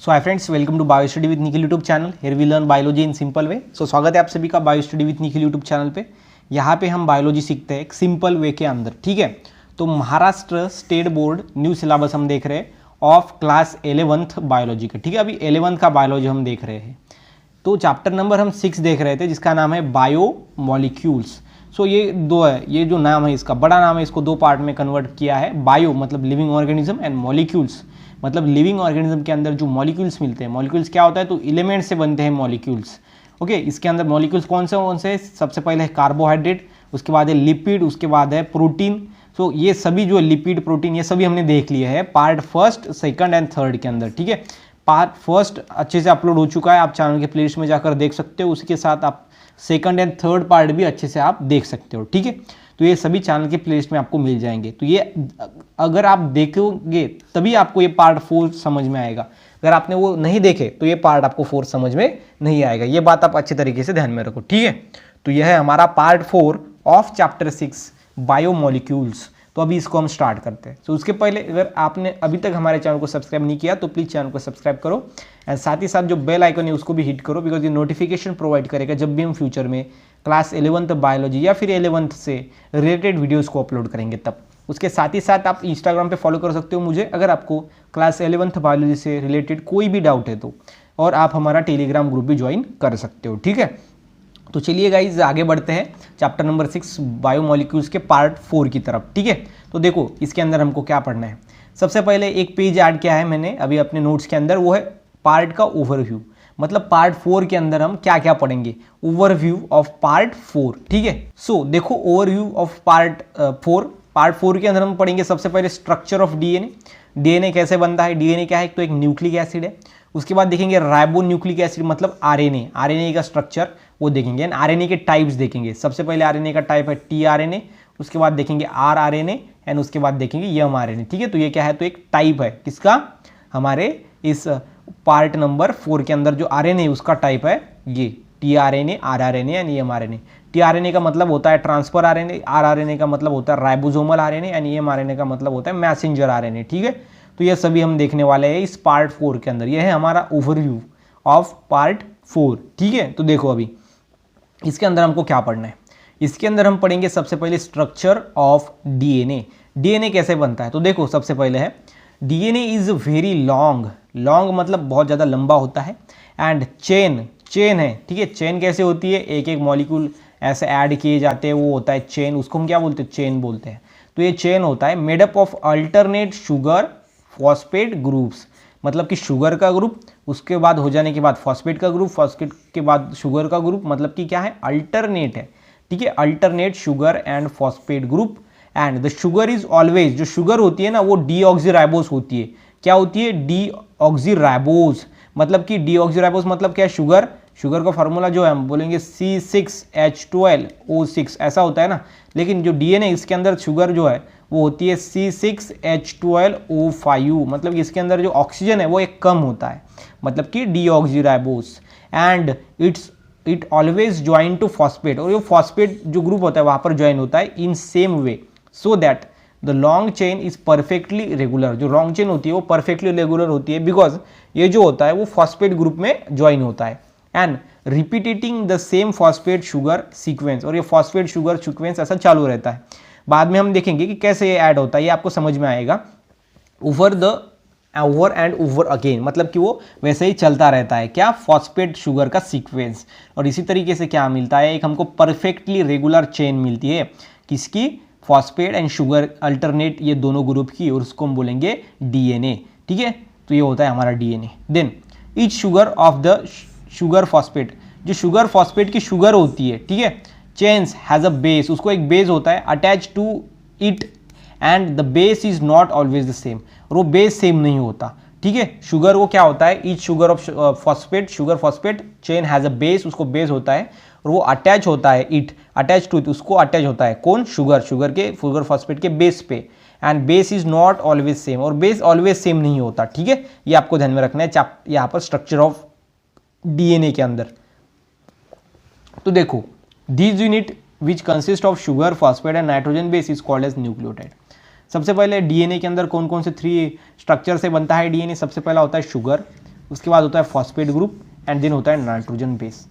So hi friends, welcome to bio study with Nikhil YouTube channel. Here we learn biology in simple way. So स्वागत है आप सभी का bio study with Nikhil YouTube channel पे। यहाँ पे हम बायोलॉजी सीखते हैं एक सिंपल वे के अंदर, ठीक है। तो Maharashtra state board new syllabus हम देख रहे हैं ऑफ क्लास 11th बायोलॉजी का, ठीक है। अभी 11th का बायोलॉजी हम देख रहे हैं। तो चैप्टर नंबर हम 6 देख रहे थे जिसका नाम है बायो मॉलिक्यूल्स। सो ये दो है, ये जो नाम है इसका बड़ा नाम है, इसको दो पार्ट में कन्वर्ट किया है। बायो मतलब लिविंग ऑर्गेनिज्म एंड मॉलिक्यूल्स मतलब लिविंग ऑर्गेनिज्म के अंदर जो मॉलिक्यूल्स मिलते हैं। मॉलिक्यूल्स क्या होता है, तो एलिमेंट से बनते हैं मॉलिक्यूल्स, ओके। इसके अंदर मॉलिक्यूल्स कौन से सबसे पहले है कार्बोहाइड्रेट, उसके बाद है लिपिड, उसके बाद है प्रोटीन। सो ये सभी जो लिपिड प्रोटीन ये सभी हमने देख लिया है part first, second and third के अंदर, ठीक है। पार्ट फर्स्ट अच्छे से अपलोड हो चुका है, आप चैनल के प्लेलिस्ट में जाकर देख सकते हो। उसके साथ आप सेकंड एंड थर्ड पार्ट भी अच्छे से आप देख सकते हो, ठीक है। तो ये सभी चैनल के प्लेलिस्ट में आपको मिल जाएंगे। तो ये अगर आप देखोगे तभी आपको ये पार्ट 4 समझ में आएगा। अगर आपने वो नहीं देखे तो ये पार्ट आपको 4 समझ में नहीं आएगा। ये बात आप अच्छे तरीके से ध्यान में रखो, ठीक है। तो यह है हमारा पार्ट 4 ऑफ चैप्टर 6 बायोमोलिक्यूल्स। तो अभी इसको हम स्टार्ट करते हैं। तो उसके पहले अगर आपने अभी तक हमारे चैनल को सब्सक्राइब नहीं किया तो प्लीज़ चैनल को सब्सक्राइब करो एंड साथ ही साथ जो बेल आइकन है उसको भी हिट करो, बिकॉज ये नोटिफिकेशन प्रोवाइड करेगा जब भी हम फ्यूचर में क्लास 11th बायोलॉजी या फिर 11th से रिलेटेड वीडियोस को अपलोड करेंगे तब। उसके साथ ही साथ आप इंस्टाग्राम पे फॉलो कर सकते हो मुझे, अगर आपको क्लास 11th बायोलॉजी से रिलेटेड कोई भी डाउट है तो। और आप हमारा टेलीग्राम ग्रुप भी ज्वाइन कर सकते हो, ठीक है। तो चलिए गाइज आगे बढ़ते हैं चैप्टर नंबर 6 बायोमोलिक्यूल्स के पार्ट 4 की तरफ, ठीक है। तो देखो इसके अंदर हमको क्या पढ़ना है। सबसे पहले एक पेज ऐड किया है मैंने अभी अपने नोट्स के अंदर, वो है पार्ट का ओवरव्यू। मतलब पार्ट 4 के अंदर हम क्या क्या पढ़ेंगे, ओवरव्यू ऑफ पार्ट 4, ठीक है। सो देखो ओवरव्यू ऑफ पार्ट 4। पार्ट 4 के अंदर हम पढ़ेंगे सबसे पहले स्ट्रक्चर ऑफ डीएनए। डीएनए कैसे बनता है, डीएनए क्या है, तो एक न्यूक्लिक एसिड है। उसके बाद देखेंगे राइबो न्यूक्लिक एसिड मतलब आरएनए, आरएनए का स्ट्रक्चर वो देखेंगे एंड आरएनए के टाइप्स देखेंगे। सबसे पहले आरएनए का टाइप है टीआरएनए, उसके बाद देखेंगे आरआरएनए एंड उसके बाद देखेंगे एमआरएनए, ठीक है। तो ये क्या है, तो एक टाइप है किसका, हमारे इस पार्ट नंबर 4 के अंदर जो आरएनए है उसका टाइप है ये tRNA, rRNA and mRNA. TRNA का मतलब होता है ट्रांसफर आरएनए, आरआरएनए का मतलब होता है राइबोसोमल आरएनए एंड एमआरएनए का मतलब होता है मैसेंजर आरएनए, ठीक है। तो ये सभी हम देखने वाले हैं इस पार्ट 4 के अंदर। ये है हमारा ओवरव्यू ऑफ पार्ट 4, ठीक है। तो देखो अभी इसके अंदर हमको क्या पढ़ना है। इसके अंदर हम पढ़ेंगे सबसे पहले स्ट्रक्चर ऑफ डीएनए। डीएनए कैसे बनता है, तो देखो सबसे पहले है DNA is very long. Long मतलब बहुत ज़्यादा लंबा होता है एंड चेन है, ठीक है। चेन कैसे होती है, एक एक मॉलिक्यूल ऐसे ऐड किए जाते हैं, वो होता है चेन। उसको हम क्या बोलते हैं, चेन बोलते हैं। तो ये चेन होता है made up of alternate sugar phosphate groups. मतलब कि शुगर का ग्रुप, उसके बाद हो जाने के बाद फॉस्फेट का ग्रुप, फॉस्फेट के बाद शुगर का ग्रुप, मतलब कि क्या है, अल्टरनेट है, ठीक है। Alternate sugar and phosphate group and the sugar is always, जो शुगर होती है ना वो डीऑक्सीराइबोस होती है। क्या होती है, डीऑक्सीराइबोस। मतलब कि डीऑक्सीराइबोस मतलब क्या है, शुगर का फार्मूला जो है हम बोलेंगे C6H12O6 ऐसा होता है ना। लेकिन जो डीएनए इसके अंदर शुगर जो है वो होती है C6H12O5। मतलब कि इसके अंदर जो ऑक्सीजन है वो एक कम होता है, मतलब कि deoxyribose and it always join to phosphate. और ये फॉस्फेट जो ग्रुप होता है वहां पर ज्वाइन होता है in same way so that the long chain is perfectly regular. जो लॉन्ग चेन होती है वो परफेक्टली रेगुलर होती है बिकॉज ये जो होता है वो फॉस्फेट ग्रुप में ज्वाइन होता है and repeating the same phosphate sugar sequence. और ये फॉस्फेट शुगर सीक्वेंस ऐसा चालू रहता है। बाद में हम देखेंगे कि कैसे ये ऐड होता है, ये आपको समझ में आएगा। ओवर एंड ओवर अगेन मतलब कि वो वैसे ही चलता रहता है, क्या, फॉस्फेट शुगर का सीक्वेंस। और इसी तरीके से क्या मिलता है, एक हमको परफेक्टली रेगुलर चेन मिलती है किसकी, फॉस्फेट एंड शुगर अल्टरनेट ये दोनों ग्रुप की, और उसको हम बोलेंगे डीएनए, ठीक है। तो ये होता है हमारा DNA. Then each sugar of the sugar phosphate, जो शुगर फॉस्फेट की शुगर होती है, ठीक है, चेन्स हैज अ बेस, उसको एक बेस होता है attach to it and the base is not always the same. और वो बेस सेम नहीं होता, ठीक है। शुगर वो क्या होता है, each sugar of phosphate, sugar phosphate chain has a base, उसको बेस होता है और वो अटैच होता है, इट अटैच टू इट, उसको अटैच होता है कौन, शुगर फॉस्फेट के बेस पे। And base is not always same, और बेस ऑलवेज सेम नहीं होता, ठीक है। ये आपको ध्यान में रखना है यहाँ पर स्ट्रक्चर ऑफ डीएनए के अंदर। तो देखो this unit which consist of sugar phosphate and nitrogen base is called as nucleotide. सबसे पहले डीएनए के अंदर कौन कौन से 3 स्ट्रक्चर से बनता है डीएनए। सबसे पहला होता है शुगर, उसके बाद होता है फॉस्फेट ग्रुप एंड देन होता है नाइट्रोजन बेस।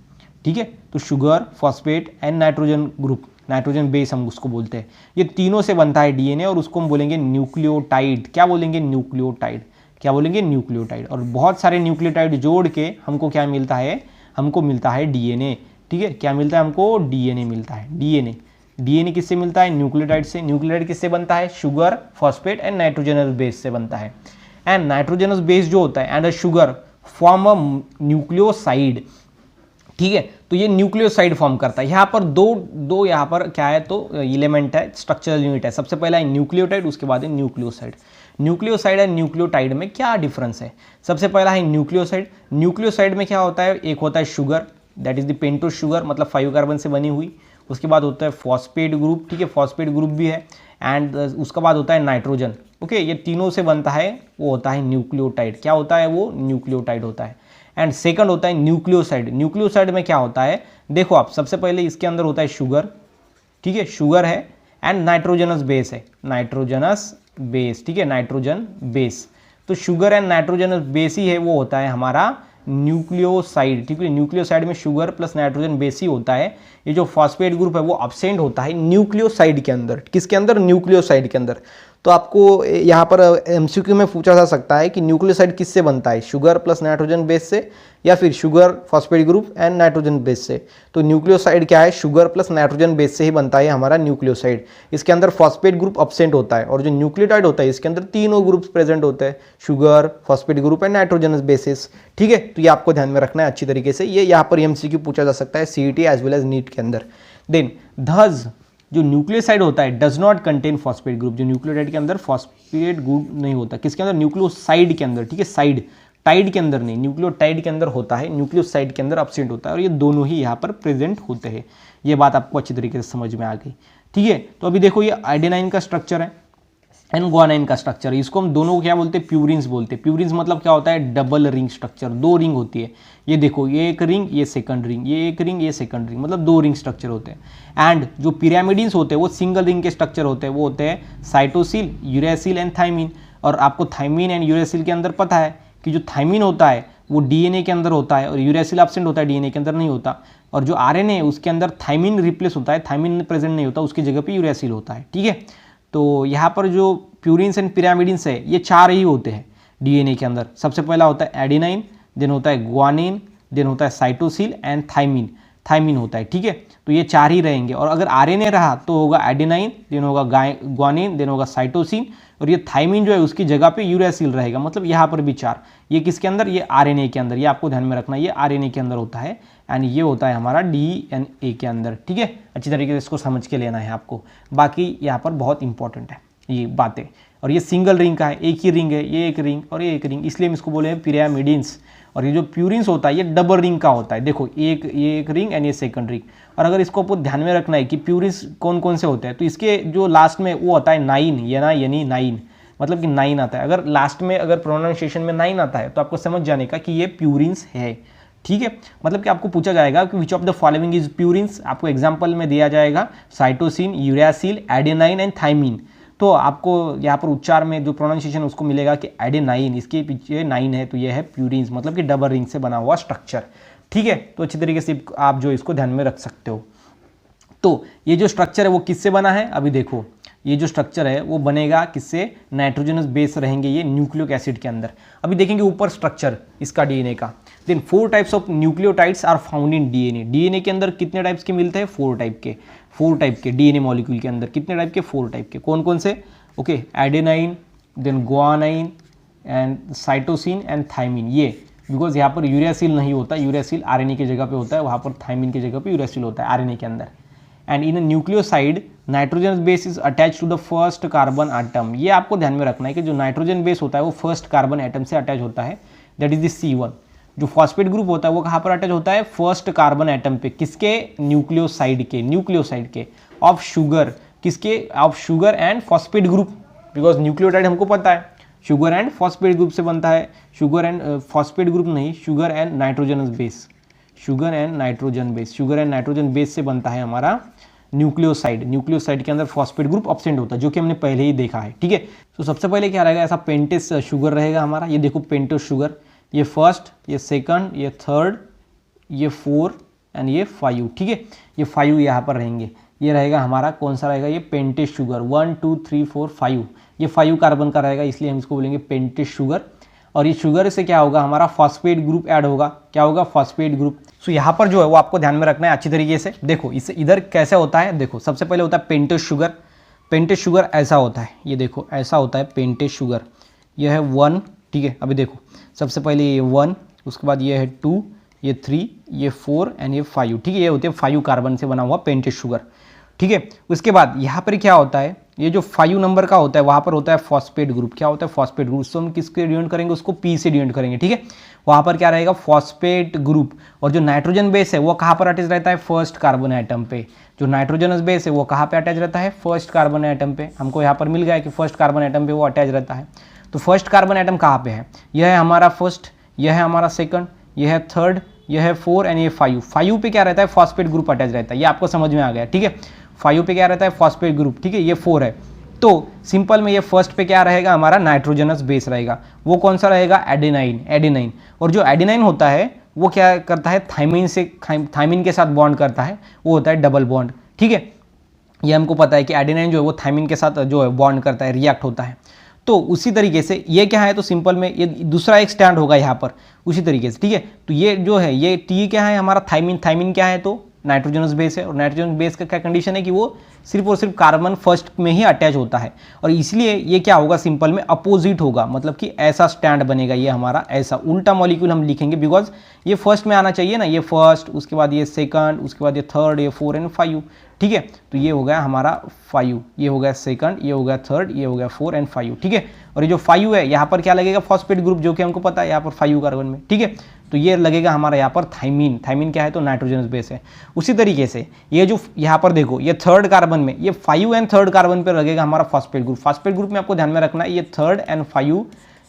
ठीक है, तो sugar, phosphate and nitrogen group, nitrogen base हम उसको बोलते हैं। ये तीनों से बनता है डीएनए और उसको हम बोलेंगे न्यूक्लियोटाइड। क्या बोलेंगे? न्यूक्लियोटाइड। क्या बोलेंगे? न्यूक्लियोटाइड। और बहुत सारे न्यूक्लियोटाइड जोड़ के हमको क्या मिलता है? हमको मिलता है डीएनए। ठीक है, क्या मिलता है हमको? डीएनए मिलता है। डीएनए, डीएनए किससे मिलता है? न्यूक्लियोटाइड से। न्यूक्लियोटाइड किससे बनता है? Sugar, phosphate and nitrogenous base से बनता है। एंड नाइट्रोजनस बेस जो होता है and a sugar form a nucleoside. ठीक है, तो ये न्यूक्लियोसाइड फॉर्म करता है। यहाँ पर दो यहाँ पर क्या है? तो एलिमेंट है, स्ट्रक्चरल यूनिट है। सबसे पहला है न्यूक्लियोटाइड, उसके बाद है न्यूक्लियोसाइड। न्यूक्लियोसाइड एंड न्यूक्लियोटाइड में क्या डिफरेंस है? सबसे पहला है न्यूक्लियोसाइड। न्यूक्लियोसाइड में क्या होता है? एक होता है sugar, that is the pentose sugar, मतलब 5 कार्बन से बनी हुई। उसके बाद होता है फॉस्फेट ग्रुप। ठीक है, फॉस्फेट ग्रुप भी है। एंड उसका बाद होता है नाइट्रोजन। ओके, ये तीनों से बनता है, वो होता है न्यूक्लियोटाइड। क्या होता है? वो न्यूक्लियोटाइड होता है। एंड सेकंड होता है न्यूक्लियोसाइड। न्यूक्लियोसाइड में क्या होता है? देखो आप, सबसे पहले इसके अंदर होता है शुगर। ठीक है, शुगर है एंड नाइट्रोजनस बेस है, नाइट्रोजनस बेस। ठीक है, नाइट्रोजन बेस। तो शुगर एंड नाइट्रोजनस बेस ही है, वो होता है हमारा न्यूक्लियोसाइड। ठीक है, न्यूक्लियोसाइड में शुगर प्लस नाइट्रोजन बेस ही होता है। ये जो फॉस्फेट ग्रुप है वो अब्सेंट होता है न्यूक्लियोसाइड के अंदर। किसके अंदर? न्यूक्लियोसाइड के अंदर। तो आपको यहाँ पर एमसीक्यू में पूछा जा सकता है कि न्यूक्लियोसाइड किससे बनता है? शुगर प्लस नाइट्रोजन बेस से या फिर sugar, phosphate group and nitrogen base से। तो न्यूक्लियोसाइड क्या है? शुगर प्लस नाइट्रोजन बेस से ही बनता है हमारा न्यूक्लियोसाइड। इसके अंदर फॉस्फेट ग्रुप अब्सेंट होता है और जो न्यूक्लियोटाइड होता है इसके अंदर तीनों ग्रुप्स प्रेजेंट होते हैं, sugar, phosphate group and nitrogenous bases. ठीक है, तो ये आपको ध्यान में रखना है अच्छी तरीके से। ये यहाँ पर एमसीक्यू पूछा जा सकता है CET as well as NEET के अंदर। देन धस जो न्यूक्लियोसाइड होता है does not contain phosphate group. जो न्यूक्लियोटाइड के अंदर फॉस्फेट ग्रुप नहीं होता। किसके अंदर? न्यूक्लियोसाइड के अंदर। ठीक है, साइड, टाइड के अंदर नहीं, न्यूक्लियोटाइड के अंदर होता है, न्यूक्लियोसाइड के अंदर अब्सेंट होता है। और ये दोनों ही यहाँ पर प्रेजेंट होते हैं। ये बात आपको अच्छी तरीके से समझ में आ गई। ठीक है, तो अभी देखो ये आइडेनाइन का स्ट्रक्चर है एंड ग्वानाइन का स्ट्रक्चर है। इसको हम दोनों को क्या बोलते हैं? प्यूरिन्स बोलते हैं। प्यूरिन्स मतलब क्या होता है? डबल रिंग स्ट्रक्चर, 2 रिंग होती है। ये देखो, ये एक रिंग, ये सेकंड रिंग, ये एक रिंग, ये सेकंड रिंग, मतलब 2 रिंग स्ट्रक्चर होते हैं। एंड जो पिरामिडिन्स होते हैं वो सिंगल रिंग के स्ट्रक्चर होते हैं। वो होते हैं साइटोसिल, यूरेसिल एंड थाइमिन। और आपको थाइमिन एंड यूरेसिल के अंदर पता है कि जो थाइमिन होता है वो डीएनए के अंदर होता है और यूरेसिल एब्सेंट होता है, डीएनए के अंदर नहीं होता। और जो आरएनए है उसके अंदर थाइमिन रिप्लेस होता है, थाइमिन प्रेजेंट नहीं होता, उसकी जगह पे यूरेसिल होता है। ठीक है, तो यहाँ पर जो प्यूरिन्स एंड पिरामिडिन्स है ये 4 ही होते हैं डीएनए के अंदर। सबसे पहला होता है एडेनाइन, देन होता है ग्वानिन, देन होता है साइटोसिल एंड थाइमिन, थाइमिन होता है। ठीक है, तो ये 4 ही रहेंगे। और अगर आरएनए रहा तो होगा एडेनाइन, देन होगा ग्वानिन, देन होगा साइटोसिन, और ये थाइमिन जो है उसकी जगह पे यूरेसिल रहेगा। मतलब यहाँ पर भी 4। ये किसके अंदर? ये आरएनए के अंदर। ये आपको ध्यान में रखना, ये आरएनए के अंदर होता है एंड ये होता है हमारा डीएनए के अंदर। ठीक है, अच्छी तरीके से इसको समझ के लेना है आपको। बाकी यहाँ पर बहुत इंपॉर्टेंट है ये बातें। और ये सिंगल रिंग का है, एक ही रिंग है, ये एक रिंग और ये एक रिंग, इसलिए हम इसको बोले हैं पिरामिडिन्स। और ये जो प्यूरिन्स होता है ये डबल रिंग का होता है। देखो, ये एक रिंग एंड ये सेकंड रिंग। और अगर इसको आपको ध्यान में रखना है कि प्यूरिन्स कौन कौन से होते हैं, तो इसके जो लास्ट में वो आता है 9, यानी 9, मतलब कि 9 आता है। अगर लास्ट में अगर प्रोनाउंसिएशन में 9 आता है तो आपको समझ जाने का कि ये प्यूरिन्स है। ठीक है, मतलब कि आपको पूछा जाएगा कि which of the following is purines. आपको एग्जाम्पल में दिया जाएगा cytosine, uracil, adenine and thymine. तो आपको यहाँ पर उच्चार में जो प्रोनाउंसिएशन उसको मिलेगा कि एडेनाइन, इसके पीछे 9 है तो ये है प्यूरिन्स, मतलब कि डबल रिंग से बना हुआ स्ट्रक्चर। ठीक है, तो अच्छी तरीके से आप जो इसको ध्यान में रख सकते हो। तो ये जो स्ट्रक्चर है वो किससे बना है? अभी देखो, ये जो स्ट्रक्चर है वो बनेगा किससे? नाइट्रोजनस बेस रहेंगे ये न्यूक्लियोक एसिड के अंदर। अभी देखेंगे ऊपर स्ट्रक्चर इसका डीएनए का। Then 4 types of nucleotides are found in DNA. DNA के अंदर कितने टाइप्स के मिलते हैं? 4 टाइप के डीएनए मॉलिक्यूल के अंदर कितने टाइप के? 4 टाइप के। कौन कौन से? Okay, adenine, then guanine and cytosine and thymine. ये बिकॉज यहाँ पर यूरेसिल नहीं होता, यूरेसिल आरएनए की जगह पे होता है, वहाँ पर थाइमिन की जगह पे यूरेसिल होता है आरएनए के अंदर। And in a nucleoside nitrogen base is attach to the first carbon atom. ये आपको ध्यान में रखना है कि जो नाइट्रोजन बेस होता है वो फर्स्ट कार्बन एटम से अटैच होता है, दैट इज द C1। जो फॉस्फेट ग्रुप होता है वो कहाँ पर अटैच होता है? फर्स्ट कार्बन एटम पे। किसके? न्यूक्लियोसाइड के ऑफ शुगर। किसके? Of sugar and phosphate group. Because nucleotide हमको पता है शुगर एंड फॉस्फेट ग्रुप से बनता है। शुगर एंड फॉस्फेट ग्रुप नहीं, sugar and nitrogen base, sugar and nitrogen base से बनता है हमारा न्यूक्लियोसाइड। न्यूक्लियोसाइड के अंदर फॉस्फेट ग्रुप अब्सेंट होता है, जो कि हमने पहले ही देखा है। ठीक है, तो सबसे पहले क्या रहेगा? ऐसा पेंटेस शुगर रहेगा हमारा। ये देखो पेंटोस शुगर, ये फर्स्ट, ये सेकंड, ये थर्ड, ये 4 एंड ये 5, ठीक है। ये 5 यहाँ पर रहेंगे। ये रहेगा हमारा कौन सा रहेगा, ये पेंटेस शुगर 1 2 3 4 5, ये 5 कार्बन का रहेगा, इसलिए हम इसको बोलेंगे पेंटेस शुगर। और ये शुगर से क्या होगा, हमारा फॉस्फेट ग्रुप ऐड होगा। क्या होगा, फॉस्फेट ग्रुप। सो यहाँ पर जो है वो आपको ध्यान में रखना है अच्छी तरीके से। देखो इसे इधर कैसे होता है, देखो सबसे पहले होता है पेंटेस शुगर। पेंटेस शुगर ऐसा होता है, ये देखो ऐसा होता है पेंटेस शुगर। यह है 1, ठीक है। अभी देखो सबसे पहले ये 1, उसके बाद ये है 2, ये 3, ये 4 एंड ये 5, ठीक है। ये होते हैं 5 कार्बन से बना हुआ पेंटेस शुगर, ठीक है। उसके बाद यहाँ पर क्या होता है, ये जो 5 नंबर का होता है वहाँ पर होता है फॉस्फेट ग्रुप। क्या होता है, फॉस्फेट ग्रुप। तो हम किसके डिनोट करेंगे, उसको P से डिनोट करेंगे, ठीक है। वहाँ पर क्या रहेगा, फॉस्फेट ग्रुप। और जो नाइट्रोजन बेस है वो कहाँ पर अटैच रहता है, फर्स्ट कार्बन एटम पे। जो नाइट्रोजनस बेस है वो कहाँ पे अटैच रहता है, फर्स्ट कार्बन एटम पे। हमको यहाँ पर मिल गया कि फर्स्ट कार्बन एटम पे वो अटैच रहता है। तो फर्स्ट कार्बन एटम कहाँ पे है, यह है हमारा फर्स्ट, यह है हमारा सेकंड, यह है थर्ड, यह है 4 एंड ये 5। 5 पे क्या रहता है, फॉस्फेट ग्रुप अटैच रहता है। ये आपको समझ में आ गया, ठीक है। 5 पे क्या रहता है, फॉस्फेट ग्रुप, ठीक है। ये 4 है, तो सिंपल में ये फर्स्ट पे क्या रहेगा, हमारा नाइट्रोजनस बेस रहेगा। वो कौन सा रहेगा, एडेनाइन। एडेनाइन, और जो एडेनाइन होता है वो क्या करता है, थाइमिन के साथ बॉन्ड करता है, वो होता है डबल बॉन्ड, ठीक है। ये हमको पता है कि एडेनाइन जो है वो थाइमिन के साथ जो है बॉन्ड करता है, रिएक्ट होता है। तो उसी तरीके से ये क्या है, तो सिंपल में ये दूसरा एक स्टैंड होगा यहाँ पर उसी तरीके से, ठीक है। तो ये जो है ये टी क्या है, हमारा थाइमिन। थाइमिन क्या है, तो नाइट्रोजनस बेस है। और नाइट्रोजन बेस का क्या कंडीशन है कि वो सिर्फ और सिर्फ कार्बन फर्स्ट में ही अटैच होता है, और इसलिए ये क्या होगा, सिंपल में अपोजिट होगा। मतलब कि ऐसा स्टैंड बनेगा, ये हमारा ऐसा उल्टा मॉलिक्यूल हम लिखेंगे, बिकॉज ये फर्स्ट में आना चाहिए ना। ये फर्स्ट, उसके बाद ये सेकंड, उसके बाद ये थर्ड, ये 4 एंड 5, ठीक है। तो ये हो गया हमारा 5, ये हो गया सेकंड, ये हो गया थर्ड, ये हो गया 4 एंड 5, ठीक है। और ये जो 5 है यहाँ पर क्या लगेगा, फॉस्फेट ग्रुप, जो कि हमको पता है यहाँ पर 5 कार्बन में, ठीक है। तो ये लगेगा हमारा यहाँ पर थाइमिन। थाइमिन क्या है, तो नाइट्रोजनस बेस है। उसी तरीके से ये जो यहाँ पर देखो, ये थर्ड कार्बन में, ये 5 एंड थर्ड कार्बन पर लगेगा हमारा फॉस्फेट ग्रुप। फॉस्फेट ग्रुप में आपको ध्यान में रखना है, ये थर्ड एंड 5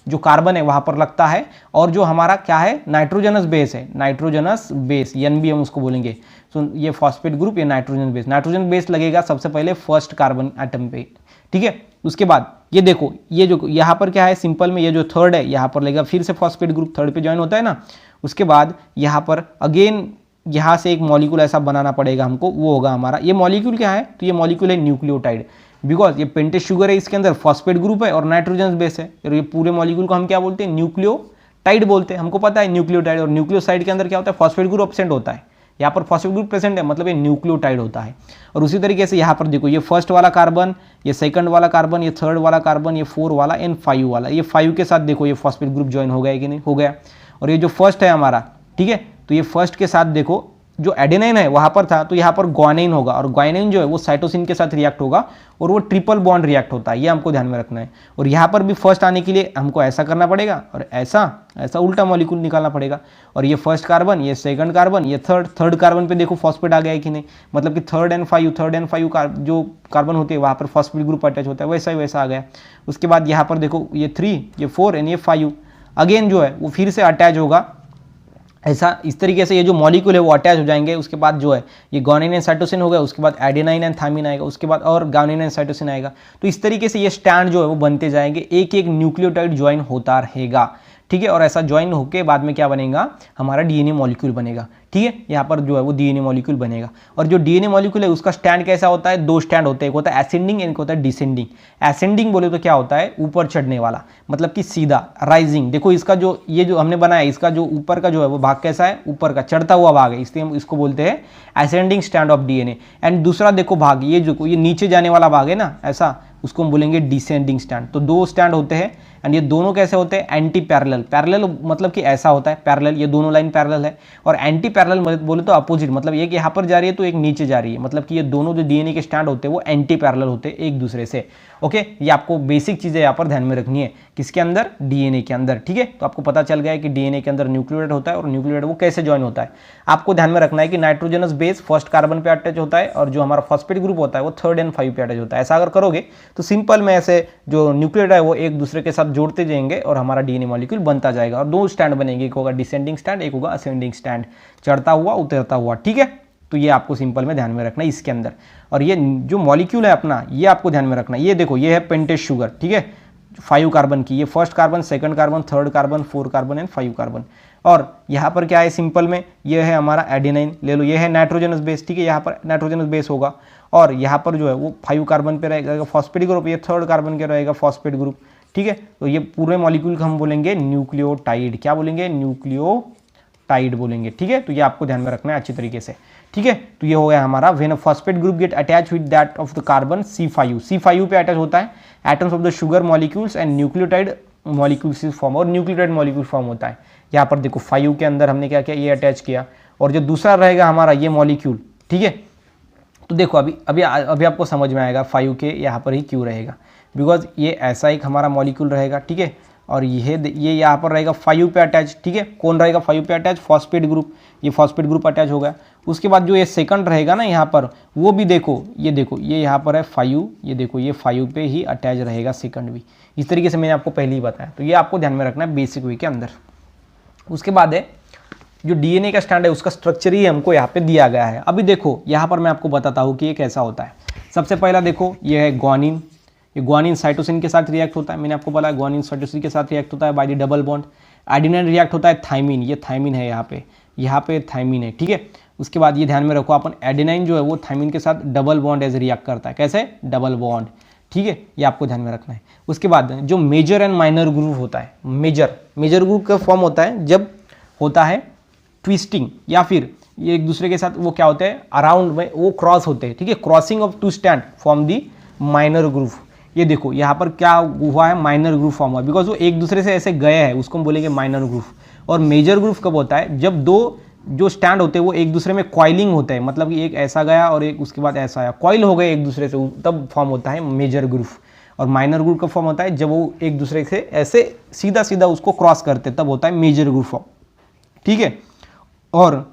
जो कार्बन है वहाँ पर लगता है। और जो हमारा क्या है, नाइट्रोजनस बेस है, नाइट्रोजनस बेस एन भी हम उसको बोलेंगे। तो ये फॉस्फेट ग्रुप, ये नाइट्रोजन बेस। नाइट्रोजन बेस लगेगा सबसे पहले फर्स्ट कार्बन एटम पे, ठीक है। उसके बाद ये देखो, ये जो यहाँ पर क्या है, सिंपल में ये जो थर्ड है यहाँ पर लगेगा फिर से फॉस्फेट ग्रुप, थर्ड पे ज्वाइन होता है ना। उसके बाद यहाँ पर अगेन यहाँ से एक मॉलिक्यूल ऐसा बनाना पड़ेगा हमको, वो होगा हमारा, ये मॉलिक्यूल क्या है, तो ये मॉलिक्यूल है न्यूक्लियोटाइड। बिकॉज ये पेंटेस शुगर है, इसके अंदर फॉस्फेट ग्रुप है और नाइट्रोजन बेस है। और ये पूरे मॉलिक्यूल को हम क्या बोलते हैं, न्यूक्लियोटाइड बोलते हैं। हमको पता है न्यूक्लियोटाइड और न्यूक्लियोसाइड के अंदर क्या होता है, फॉस्फेट ग्रुप एब्सेंट होता है। यहाँ पर फॉस्फेट ग्रुप प्रेजेंट है, मतलब ये न्यूक्लियोटाइड होता है। और उसी तरीके से यहाँ पर देखो, ये फर्स्ट वाला कार्बन, ये सेकंड वाला कार्बन, ये थर्ड वाला कार्बन, ये 4 वाला एंड 5 वाला, ये 5 के साथ देखो ये फॉस्फेट ग्रुप ज्वाइन हो गया कि नहीं, हो गया। और ये जो फर्स्ट है हमारा, ठीक है, तो ये फर्स्ट के साथ देखो जो एडेनाइन है वहाँ पर था, तो यहाँ पर ग्वानिन होगा। और ग्वानिन जो है वो साइटोसिन के साथ रिएक्ट होगा और वो ट्रिपल बॉन्ड रिएक्ट होता है, ये हमको ध्यान में रखना है। और यहाँ पर भी फर्स्ट आने के लिए हमको ऐसा करना पड़ेगा और ऐसा उल्टा मॉलिक्यूल निकालना पड़ेगा। और ये फर्स्ट कार्बन, ये सेकंड कार्बन, ये थर्ड कार्बन पे देखो फॉस्फेट आ गया है कि नहीं, मतलब कि थर्ड एंड 5 जो कार्बन होते हैं वहाँ पर फॉस्फेट ग्रुप अटैच होता है, वैसा ही वैसा आ गया। उसके बाद यहाँ पर देखो, ये 3, ये 4 एंड ये 5 अगेन जो है वो फिर से अटैच होगा ऐसा। इस तरीके से ये जो मॉलिक्यूल है वो अटैच हो जाएंगे। उसके बाद जो है ये ग्वानिन एंड साइटोसिन हो गया, उसके बाद एडेनाइन एंड थाइमिन आएगा, उसके बाद और ग्वानिन एंड साइटोसिन आएगा। तो इस तरीके से ये स्टैंड जो है वो बनते जाएंगे, एक एक न्यूक्लियोटाइड ज्वाइन होता रहेगा, ठीक है। और ऐसा ज्वाइन होके बाद में क्या बनेगा, हमारा डीएनए मॉलिक्यूल बनेगा, ठीक है। यहाँ पर जो है वो डीएनए मॉलिक्यूल बनेगा। और जो डीएनए मॉलिक्यूल है उसका स्टैंड कैसा होता है, 2 स्टैंड होते हैं, एक होता है एसेंडिंग, एक होता है डिसेंडिंग। एसेंडिंग बोले तो क्या होता है, ऊपर चढ़ने वाला, मतलब कि सीधा राइजिंग। देखो इसका जो ये जो हमने बनाया, इसका जो ऊपर का जो है वो भाग कैसा है, ऊपर का चढ़ता हुआ भाग है, इसलिए हम इसको बोलते हैं ascending stand of DNA. And दूसरा देखो भाग, ये जो ये नीचे जाने वाला भाग है ना ऐसा, उसको हम बोलेंगे डिसेंडिंग स्टैंड। तो 2 स्टैंड होते हैं एंड ये दोनों कैसे होते हैं, एंटी पैरेलल। पैरेलल मतलब कि ऐसा होता है पैरेलल, ये दोनों लाइन पैरेलल है। और एंटी पैरेलल बोले तो अपोजिट, मतलब एक यहाँ पर जा रही है तो एक नीचे जा रही है, मतलब कि ये दोनों जो डीएनए के स्टैंड होते हैं वो एंटी पैरेलल होते हैं एक दूसरे से। ओके, ये आपको बेसिक चीजें यहाँ पर ध्यान में रखनी है, किसके अंदर, डीएनए के अंदर, ठीक है। तो आपको पता चल गया है कि डीएनए के अंदर न्यूक्लियोटाइड होता है और न्यूक्लियोटाइड वो कैसे ज्वाइन होता है। आपको ध्यान में रखना है कि नाइट्रोजनस बेस फर्स्ट कार्बन पे अटैच होता है और जो हमारा फॉस्फेट ग्रुप होता है वो 3rd एंड 5 पे अटैच होता है। ऐसा अगर करोगे तो सिंपल में ऐसे जो न्यूक्लियोटाइड है वो एक दूसरे के साथ जोड़ते जाएंगे और हमारा डीएनए मॉलिक्यूल बनता जाएगा। और 2 स्टैंड बनेंगे, एक होगा डिसेंडिंग स्टैंड, एक होगा असेंडिंग स्टैंड, चढ़ता हुआ उतरता हुआ, ठीक है। तो ये आपको सिंपल में ध्यान में रखना है इसके अंदर। और ये जो मॉलिक्यूल है अपना, ये आपको ध्यान में रखना है। ये देखो, ये है पेंटेस शुगर, ठीक है। 5 कार्बन की, ये first carbon, second carbon, third carbon, 4 carbon and 5 carbon. और यहाँ पर क्या है सिंपल में, ये है हमारा एडेनाइन ले लो, ये है नाइट्रोजनस बेस, ठीक है, यहाँ पर नाइट्रोजनस बेस होगा और यहाँ पर जो है वो 5 कार्बन पे रहेगा फॉस्फेट ग्रुप, ये थर्ड कार्बन के रहेगा फॉस्फेट ग्रुप, ठीक है। तो ये पूरे मॉलिक्यूल को हम बोलेंगे न्यूक्लियोटाइड, क्या बोलेंगे, न्यूक्लियोटाइड बोलेंगे, ठीक है। तो ये आपको ध्यान में रखना है अच्छी तरीके से, ठीक है। तो ये हो गया हमारा when a phosphate group get attach with that of the carbon C5 पे अटैच होता है atoms of the sugar molecules and nucleotide molecules is form, और न्यूक्लियोटाइड मॉलिक्यूल फॉर्म होता है। यहाँ पर देखो 5 के अंदर हमने क्या किया, ये अटैच किया, और जो दूसरा रहेगा हमारा ये मॉलिक्यूल, ठीक है। तो देखो अभी आपको समझ में आएगा 5 के यहाँ पर ही क्यों रहेगा, बिकॉज ये ऐसा एक हमारा मॉलिक्यूल रहेगा, ठीक है, और ये यहाँ पर रहेगा 5 पे अटैच, ठीक है। कौन रहेगा 5 पे अटैच, फॉस्फेट ग्रुप, ये फॉस्फेट ग्रुप अटैच होगा। उसके बाद जो ये सेकंड रहेगा ना यहाँ पर, वो भी देखो ये यहाँ पर है 5, ये देखो ये 5 पे ही अटैच रहेगा सेकंड भी। इस तरीके से मैंने आपको पहले ही बताया, तो ये आपको ध्यान में रखना है बेसिक वे के अंदर। उसके बाद है जो डीएनए का स्टैंड है, उसका स्ट्रक्चर ही हमको यहाँ पे दिया गया है। अभी देखो यहाँ पर मैं आपको बताता हूँ कि ये कैसा होता है। सबसे पहला देखो ये है ग्वानिन, ये ग्वानिन साइटोसिन के साथ रिएक्ट होता है, मैंने आपको बोला ग्वानिन साइटोसिन के साथ रिएक्ट होता है by the double bond. Adenine react होता है थाइमिन, ये थाइमिन है यहाँ पे थाइमिन है, ठीक है। उसके बाद ये ध्यान में रखो अपन, एडेनाइन जो है वो थाइमिन के साथ डबल बॉन्ड एज रिएक्ट करता है, कैसे, डबल बॉन्ड, ठीक है, ये आपको ध्यान में रखना है। उसके बाद जो मेजर एंड माइनर ग्रुप होता है, मेजर ग्रुप का फॉर्म होता है जब होता है ट्विस्टिंग, या फिर ये एक दूसरे के साथ वो क्या होते हैं अराउंड में वो क्रॉस होते हैं, ठीक है, crossing of two stand form the minor group. ये देखो यहाँ पर क्या हुआ है, माइनर ग्रुप फॉर्म हुआ, बिकॉज वो एक दूसरे से ऐसे गए हैं, उसको हम बोलेंगे माइनर ग्रुप। और मेजर ग्रुप कब होता है, जब दो जो स्टैंड होते हैं वो एक दूसरे में कॉइलिंग होते हैं, मतलब कि एक ऐसा गया और एक उसके बाद ऐसा आया, कॉइल हो गए एक दूसरे से, तब फॉर्म होता है मेजर ग्रुप। और माइनर ग्रुप का फॉर्म होता है जब वो एक दूसरे से ऐसे सीधा सीधा उसको क्रॉस करते, तब होता है मेजर ग्रुप फॉर्म, ठीक है। और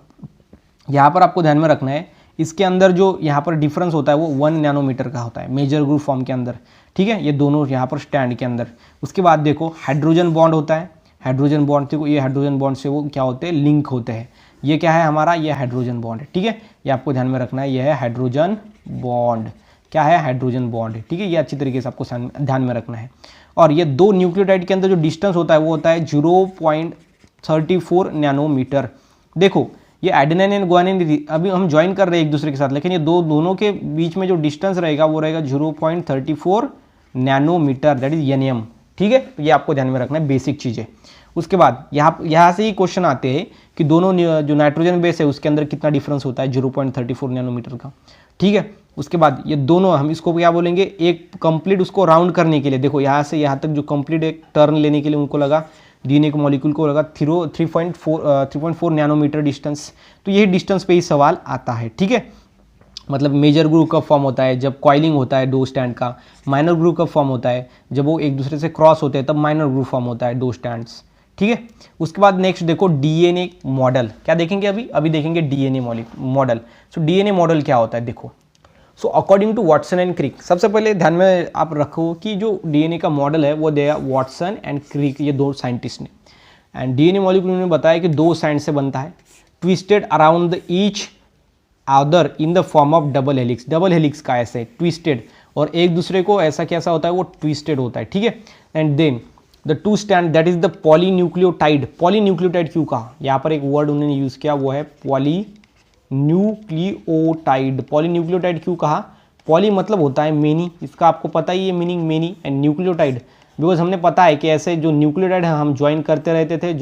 यहाँ पर आपको ध्यान में रखना है, इसके अंदर जो यहाँ पर डिफरेंस होता है वो 1 नैनोमीटर का होता है मेजर ग्रुप फॉर्म के अंदर, ठीक है, ये दोनों यहाँ पर स्टैंड के अंदर। उसके बाद देखो हाइड्रोजन बॉन्ड होता है, हाइड्रोजन बॉन्ड, देखो ये हाइड्रोजन बॉन्ड से वो क्या होते हैं, लिंक होते हैं। ये क्या है हमारा, ये हाइड्रोजन बॉन्ड है, ठीक है, ये आपको ध्यान में रखना है, ये है हाइड्रोजन बॉन्ड, क्या है, हाइड्रोजन बॉन्ड, ठीक है, ये अच्छी तरीके से आपको ध्यान में रखना है। और ये दो न्यूक्लियोटाइड के अंदर जो डिस्टेंस होता है वो होता है 0.34 नैनोमीटर। देखो ये एडेनाइन एंड ग्वानिन अभी हम ज्वाइन कर रहे हैं एक दूसरे के साथ, लेकिन ये दोनों के बीच में जो डिस्टेंस रहेगा वो रहेगा 0.34 नैनोमीटर, दैट इज NM, ठीक है। तो ये आपको ध्यान में रखना है बेसिक चीज़ें। उसके बाद यहाँ से ही क्वेश्चन आते हैं कि दोनों जो नाइट्रोजन बेस है उसके अंदर कितना डिफरेंस होता है, 0.34 नैनोमीटर का, ठीक है। उसके बाद ये दोनों हम इसको क्या बोलेंगे, एक कंप्लीट उसको राउंड करने के लिए, देखो यहाँ से यहाँ तक जो कंप्लीट एक टर्न लेने के लिए उनको लगा, डीएनए के मॉलिक्यूल को लगा 3.4 नैनोमीटर डिस्टेंस। तो यही डिस्टेंस पे ही सवाल आता है, ठीक है। मतलब मेजर ग्रुप का फॉर्म होता है जब कॉइलिंग होता है दो स्टैंड का, माइनर ग्रुप का फॉर्म होता है जब वो एक दूसरे से क्रॉस होते हैं, तब माइनर ग्रुप फॉर्म होता है दो स्टैंड्स, ठीक है। उसके बाद नेक्स्ट देखो डीएनए मॉडल, क्या देखेंगे अभी देखेंगे DNA model. So DNA model क्या होता है, देखो so according to Watson and Crick, सबसे पहले ध्यान में आप रखो कि जो डीएनए का मॉडल है वो दिया वाटसन एंड क्रिक, ये दो साइंटिस्ट ने। एंड डीएनए मॉलिक्यूल ने बताया कि दो साइड से बनता है, twisted around the each other in the form of double helix. Double helix का ऐसे ट्विस्टेड, और एक दूसरे को ऐसा कैसा होता है वो ट्विस्टेड होता है, ठीक है। And then the two stand that is the polynucleotide. Polynucleotide क्यों कहा, यहाँ पर एक वर्ड उन्होंने यूज किया वो है पॉलीन्यूक्लियोटाइड। पॉलीन्यूक्लियोटाइड क्यों कहा, पॉली मतलब होता है मेनी, इसका आपको पता ही है meaning many, and nucleotide because हमने पता है कि ऐसे जो न्यूक्लियोटाइड है हम ज्वाइन करते रहते थे,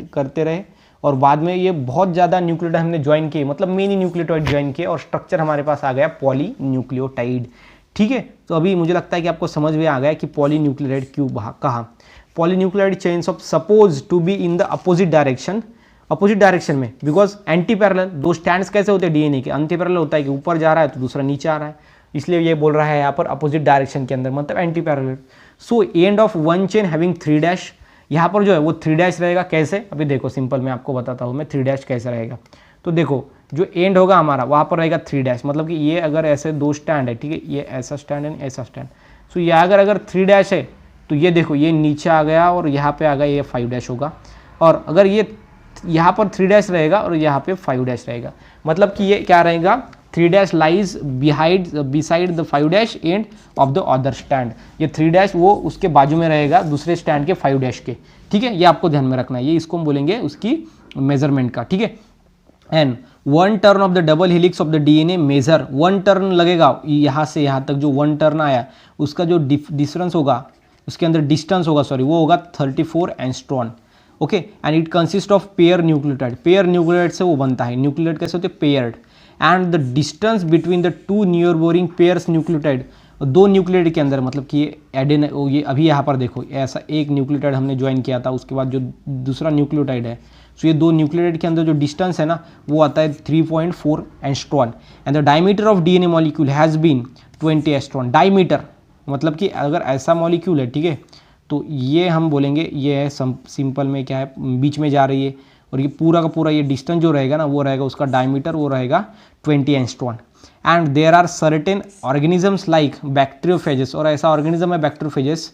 करते रहे, और बाद में ये बहुत ज़्यादा न्यूक्लियोटाइड हमने ज्वाइन किए, मतलब मेनी न्यूक्लियोटाइड ज्वाइन किए और स्ट्रक्चर हमारे पास आ गया पॉलीन्यूक्लियोटाइड, ठीक है। तो अभी मुझे लगता है कि आपको समझ में आ गया कि पॉलीन्यूक्लियोटाइड क्यों कहा। Polynucleotide chains of suppose to be in the opposite direction में, बिकॉज एंटी पैरेलल, दो स्टैंड्स कैसे होते हैं डीएनए के, एंटी पैरेलल होता है कि ऊपर जा रहा है तो दूसरा नीचे आ रहा है, इसलिए ये बोल रहा है यहाँ पर अपोजिट डायरेक्शन के अंदर, मतलब anti parallel. So end of one chain having 3 यहाँ पर जो है वो 3 रहेगा, कैसे, अभी देखो सिंपल मैं आपको बताता हूँ मैं 3 कैसे रहेगा। तो देखो जो एंड होगा हमारा वहाँ पर रहेगा 3, मतलब कि ये अगर ऐसे दो स्टैंड है, ठीक है, ये ऐसा स्टैंड है ऐसा स्टैंड, सो ये अगर 3 है तो ये देखो ये नीचे आ गया और यहाँ पे आ गया ये 5 होगा, और अगर ये यहाँ पर 3 रहेगा और यहाँ पे 5 रहेगा, मतलब कि ये क्या रहेगा 3 dash lies beside the 5 dash end of the other stand. ये 3 डैश वो उसके बाजू में रहेगा दूसरे स्टैंड के 5 डैश के, ठीक है, ये आपको ध्यान में रखना है, ये इसको हम बोलेंगे उसकी मेजरमेंट का, ठीक है। And 1 turn of the double helix of the DNA measure, 1 turn लगेगा यहाँ से यहाँ तक, जो 1 टर्न आया उसका जो डिफरेंस होगा उसके अंदर डिस्टेंस होगा, सॉरी, वो होगा 34 angstrom, okay. And it consist of pair nucleotide, pair nucleotide से वो बनता है, न्यूक्लियोटाइड कैसे होते हैं, paired. And the distance between the 2 near boring pairs nucleotide, 2 nucleotide के अंदर, मतलब कि ये एडेन, ये अभी यहाँ पर देखो ऐसा एक न्यूक्लियोटाइड हमने ज्वाइन किया था, उसके बाद जो दूसरा न्यूक्लियोटाइड है, सो ये 2 न्यूक्लियोटाइड के अंदर जो डिस्टेंस है ना वो आता है 3.4 angstrom. And the diameter of DNA molecule has been 20 angstrom. Diameter मतलब कि अगर ऐसा मॉलिक्यूल है, ठीक है, तो ये हम बोलेंगे ये है सिंपल में क्या है, बीच में जा रही है, और ये पूरा का पूरा ये डिस्टेंस जो रहेगा ना वो रहेगा उसका डायमीटर, वो रहेगा 20 angstrom. And there are certain organisms like bacteriophages, और ऐसा ऑर्गेनिज्म है बैक्टीरियोफेजेस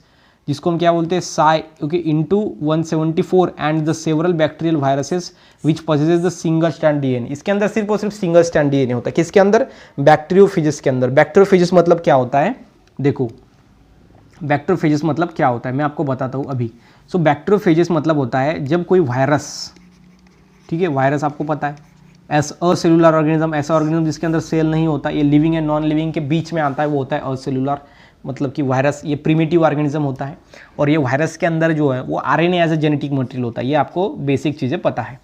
जिसको हम क्या बोलते हैं, Sai, okay, into 174 and the several bacterial viruses which possesses the single stand DNA. इसके अंदर सिर्फ और सिर्फ सिंगल स्टैंड डीएनए होता है, किसके अंदर, बैक्टीरियोफेजेस के अंदर। बैक्टीरियोफेजेस मतलब क्या होता है, देखो बैक्टीरियोफेजेस मतलब क्या होता है मैं आपको बताता हूँ अभी। सो बैक्टीरियोफेजेस मतलब होता है जब कोई वायरस, ठीक है, वायरस आपको पता है एस असेलुलर ऑर्गेनिज्म, ऐसा ऑर्गेनिज्म जिसके अंदर सेल नहीं होता, ये लिविंग एंड नॉन लिविंग के बीच में आता है, वो होता है असेलुलर, मतलब कि वायरस ये प्रिमिटिव ऑर्गेनिज्म होता है। और ये वायरस के अंदर जो है वो RNA as a genetic material होता है, ये आपको बेसिक चीज़ें पता है।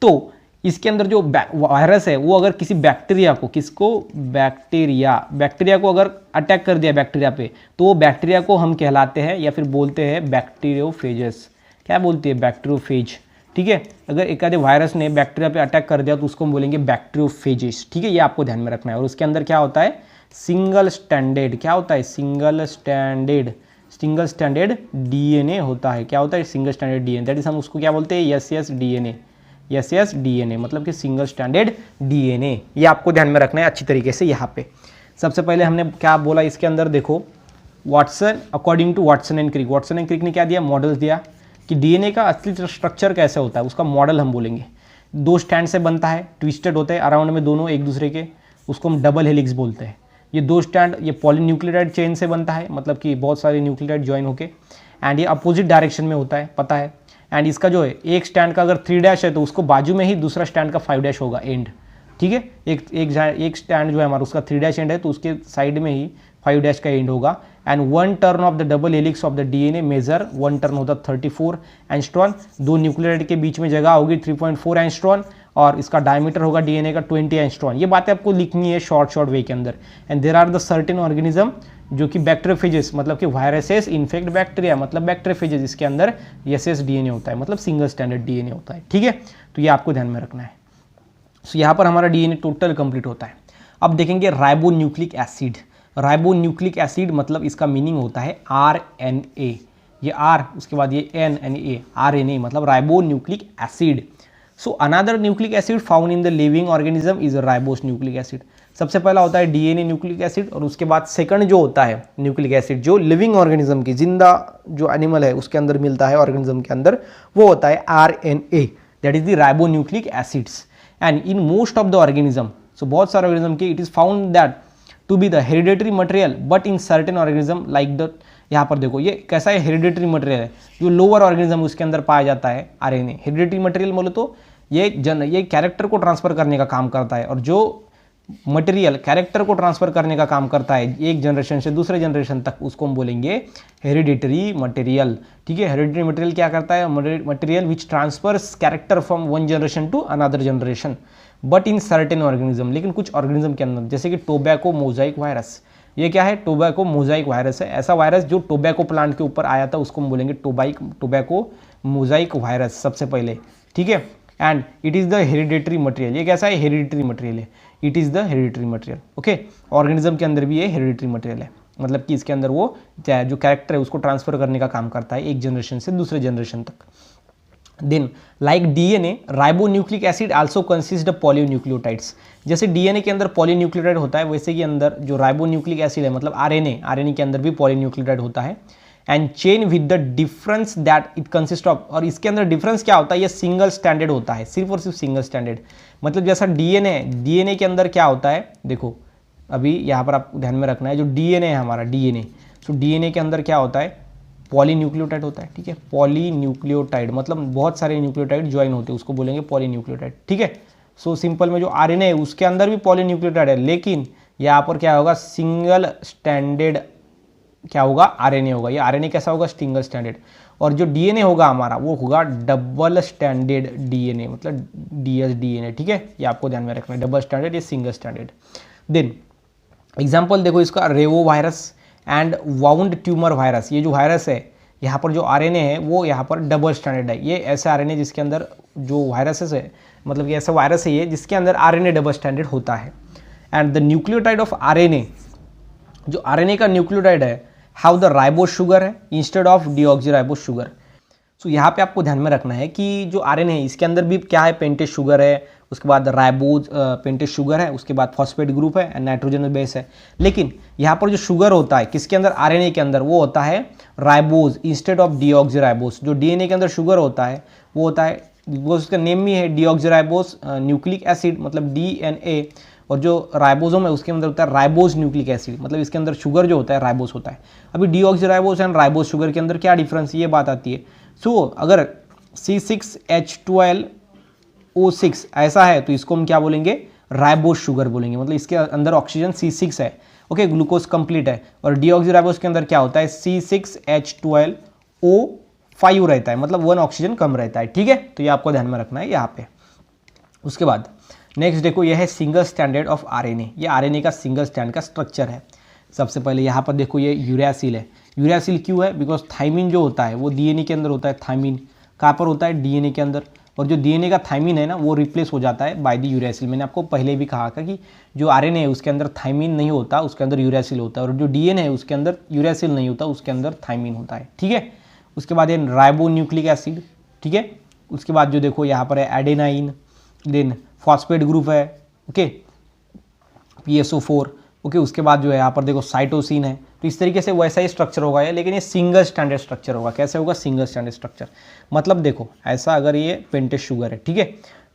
तो इसके अंदर जो वायरस है वो अगर किसी बैक्टीरिया को, किसको, बैक्टीरिया को अगर अटैक कर दिया बैक्टीरिया पे, तो वो बैक्टीरिया को हम कहलाते हैं या फिर बोलते हैं बैक्टीरियोफेजेस। क्या बोलते हैं, बैक्टीरियोफेज, ठीक है। अगर एक आधे वायरस ने बैक्टीरिया पे अटैक कर दिया तो उसको हम बोलेंगे बैक्टीरियोफेजेस, ठीक है, ये आपको ध्यान में रखना है। और उसके अंदर क्या होता है, सिंगल स्टैंडर्ड, क्या होता है, सिंगल स्टैंडर्ड डीएनए होता है। क्या होता है, single standard DNA, that is हम उसको क्या बोलते हैं, एस डीएनए, मतलब कि सिंगल स्टैंडर्ड डीएनए। ये आपको ध्यान में रखना है अच्छी तरीके से। यहाँ पे सबसे पहले हमने क्या बोला इसके अंदर, देखो Watson, according to Watson and Crick, Watson and Crick ने क्या दिया, मॉडल दिया कि डीएनए का असली स्ट्रक्चर कैसे होता है, उसका मॉडल हम बोलेंगे। 2 स्टैंड से बनता है, ट्विस्टेड होते हैं अराउंड में दोनों एक दूसरे के, उसको हम डबल हेलिक्स बोलते हैं। ये 2 स्टैंड ये पॉलीन्यूक्लियोटाइड चेन से बनता है, मतलब कि बहुत सारे न्यूक्लियोटाइड ज्वाइन होके, एंड ये अपोजिट डायरेक्शन में होता है, पता है। एंड इसका जो है एक स्टैंड का अगर 3 डैश है तो उसको बाजू में ही दूसरा स्टैंड का 5 डैश होगा एंड, ठीक है। एक स्टैंड जो है हमारा उसका 3 डैश एंड है तो उसके साइड में ही 5 डैश का एंड होगा। And 1 turn of the double helix of the DNA measure, 1 turn होता 34 एंगस्ट्रॉन, 2 न्यूक्लियोटाइड के बीच में जगह होगी 3.4 एंगस्ट्रॉन, और इसका डायमीटर होगा डीएनए का 20 एंगस्ट्रॉन। ये बातें आपको लिखनी है शॉर्ट वे के अंदर। And there are the certain organism जो कि बैक्टीरियोफेजेस, मतलब कि वायरसेस इन्फेक्ट बैक्टीरिया, मतलब बैक्टीरियोफेजेस, इसके अंदर एस डीएनए होता है, मतलब सिंगल स्टैंडर्ड डीएनए होता है, ठीक है। तो ये आपको ध्यान में रखना है। सो यहाँ पर हमारा डीएनए टोटल कंप्लीट होता है। अब देखेंगे राइबोन्यूक्लिक एसिड। राइबोन्यूक्लिक एसिड मतलब इसका मीनिंग होता है आरएनए, ये आर उसके बाद ये एन यानी ए, आरएनए मतलब ribonucleic acid. So another nucleic acid found in the living organism is ribose nucleic acid. सबसे पहला होता है डीएनए न्यूक्लिक एसिड, और उसके बाद सेकंड जो होता है न्यूक्लिक एसिड जो लिविंग ऑर्गेनिज्म की, जिंदा जो एनिमल है उसके अंदर मिलता है, ऑर्गेनिज्म के अंदर, वो होता है RNA, that is the ribonucleic acids. And in most of the organism, so बहुत सारे ऑर्गेनिज्म के, it is found that to be the hereditary material, but in certain organism like the, यहाँ पर देखो ये कैसा है, हेरिडेटरी मटेरियल है, जो लोअर ऑर्गेनिज्म उसके अंदर पाया जाता है आरएनए। हेरिडेटरी मटेरियल बोलो तो ये कैरेक्टर को ट्रांसफर करने का काम करता है, और जो मटेरियल कैरेक्टर को ट्रांसफर करने का काम करता है एक जनरेशन से दूसरे जनरेशन तक, उसको हम बोलेंगे हेरिडिटरी मटेरियल, ठीक है। हेरिडिटरी मटेरियल क्या करता है, material which transfers character from one generation to another generation, but in certain organism, लेकिन कुछ ऑर्गेनिज्म के अंदर, जैसे कि टोबैको मोजाइक वायरस। ये क्या है, टोबैको मोजाइक वायरस है, ऐसा वायरस जो टोबैको प्लांट के ऊपर आया था उसको हम बोलेंगे टोबैको मोजाइक वायरस सबसे पहले, ठीक है। And it is the hereditary material, ये कैसा है, हेरिडिटरी मटेरियल है, it is the hereditary material, okay. Organism के अंदर भी ये हेरिडिटरी मटेरियल है, मतलब कि इसके अंदर वो जो कैरेक्टर है उसको ट्रांसफर करने का काम करता है एक जनरेशन से दूसरे जनरेशन तक। Then like DNA, ribonucleic acid also consist of polynucleotides. जैसे डीएनए के अंदर पॉलीन्यूक्लियोटाइड होता है, वैसे कि अंदर जो राइबोन्यूक्लिक एसिड है मतलब आरएनए के अंदर भी पॉलीन्यूक्लियोटाइड होता है। And chain with the difference that it consist of, और इसके अंदर डिफरेंस क्या होता है, ये सिंगल स्टैंडर्ड होता है, सिर्फ और सिर्फ सिंगल स्टैंडर्ड। मतलब जैसा डीएनए, डीएनए के अंदर क्या होता है, देखो अभी यहाँ पर आप ध्यान में रखना है, जो डीएनए है हमारा डीएनए, सो डीएनए के अंदर क्या होता है, पॉलीन्यूक्लियोटाइड होता है, ठीक है, पॉलीन्यूक्लियोटाइड मतलब बहुत सारे न्यूक्लियोटाइड ज्वाइन होते हैं, उसको बोलेंगे पॉलीन्यूक्लियोटाइड, ठीक है। सो सिंपल में जो आरएनए है उसके अंदर भी पॉलीन्यूक्लियोटाइड है, लेकिन यहाँ पर क्या होगा, सिंगल स्टैंडर्ड क्या होगा, आरएनए होगा। ये आरएनए कैसा होगा, सिंगल स्टैंडर्ड। और जो डीएनए होगा हमारा वो होगा डबल स्टैंडर्ड डीएनए, मतलब डीएस डीएनए, ठीक है, ये आपको ध्यान में रखना है, डबल स्टैंडर्ड, ये सिंगल स्टैंडर्ड। देन एग्जाम्पल देखो इसका, reovirus and wound tumour virus. ये जो वायरस है यहाँ पर जो आरएनए है वो यहाँ पर डबल स्टैंडर्ड है। ये ऐसे आरएनए जिसके अंदर जो वायरसेस है, मतलब ये ऐसा वायरस है ये जिसके अंदर आरएनए डबल स्टैंडर्ड होता है। And the nucleotide of RNA, जो आरएनए का न्यूक्लियोटाइड है, हाउ द राइबोस शुगर है इंस्टेड ऑफ डीऑक्सीराइबोस शुगर। सो यहाँ पे आपको ध्यान में रखना है कि जो आरएनए है इसके अंदर भी क्या है, पेंटेज शुगर है, उसके बाद राइबोज पेंटेज शुगर है, उसके बाद फॉस्फेट ग्रुप है एंड नाइट्रोजन बेस है। लेकिन यहाँ पर जो शुगर होता है किसके अंदर, आरएनए के अंदर, वो होता है राइबोज इंस्टेड ऑफ डीऑक्सीराइबोस। जो डीएनए के अंदर शुगर होता है वो होता है, वो उसका नेम ही है डीऑक्सीराइबोस न्यूक्लिक एसिड, मतलब डीएनए। और जो राइबोसोम है उसके अंदर होता है राइबोस न्यूक्लिक एसिड, मतलब इसके अंदर शुगर जो होता है राइबोस होता है। अभी डीऑक्सीराइबोस एंड राइबोस शुगर के अंदर क्या डिफरेंस, ये बात आती है। सो अगर C6H12O6 ऐसा है तो इसको हम क्या बोलेंगे, राइबोस शुगर बोलेंगे, मतलब इसके अंदर ऑक्सीजन C6 है, ओके, ग्लूकोज कंप्लीट है। और डीऑक्सीराइबोस के अंदर क्या होता है, C6H12O5 रहता है, मतलब 1 ऑक्सीजन कम रहता है, ठीक है। तो ये आपको ध्यान में रखना है यहाँ पे। उसके बाद नेक्स्ट देखो, यह है सिंगल स्टैंडर्ड ऑफ आरएनए। ये आरएनए का सिंगल स्टैंड का स्ट्रक्चर है। सबसे पहले यहाँ पर देखो ये यूरासिल है। यूरासिल क्यों है, बिकॉज थाइमिन जो होता है वो डीएनए के अंदर होता है। थाइमिन कहाँ पर होता है, डीएनए के अंदर। और जो डीएनए का थाइमिन है ना वो रिप्लेस हो जाता है बाय द यूरासिल। मैंने आपको पहले भी कहा था कि जो आरएनए है उसके अंदर थाइमिन नहीं होता, उसके अंदर यूरासिल होता है। और जो डीएनए है उसके अंदर यूरासिल नहीं होता, उसके अंदर थाइमिन होता है, ठीक है। उसके बाद ये राइबो न्यूक्लिक एसिड, ठीक है। उसके बाद जो देखो यहाँ पर है एडेनाइन, देन फॉस्फेट ग्रुप है, ओके, PSO4, ओके। उसके बाद जो है यहाँ पर देखो साइटोसिन है। तो इस तरीके से वैसा ही स्ट्रक्चर होगा ये, लेकिन ये सिंगल स्टैंडर्ड स्ट्रक्चर होगा। कैसे होगा, सिंगल स्टैंडर्ड स्ट्रक्चर। मतलब देखो ऐसा, अगर ये पेंटेज शुगर है, ठीक है,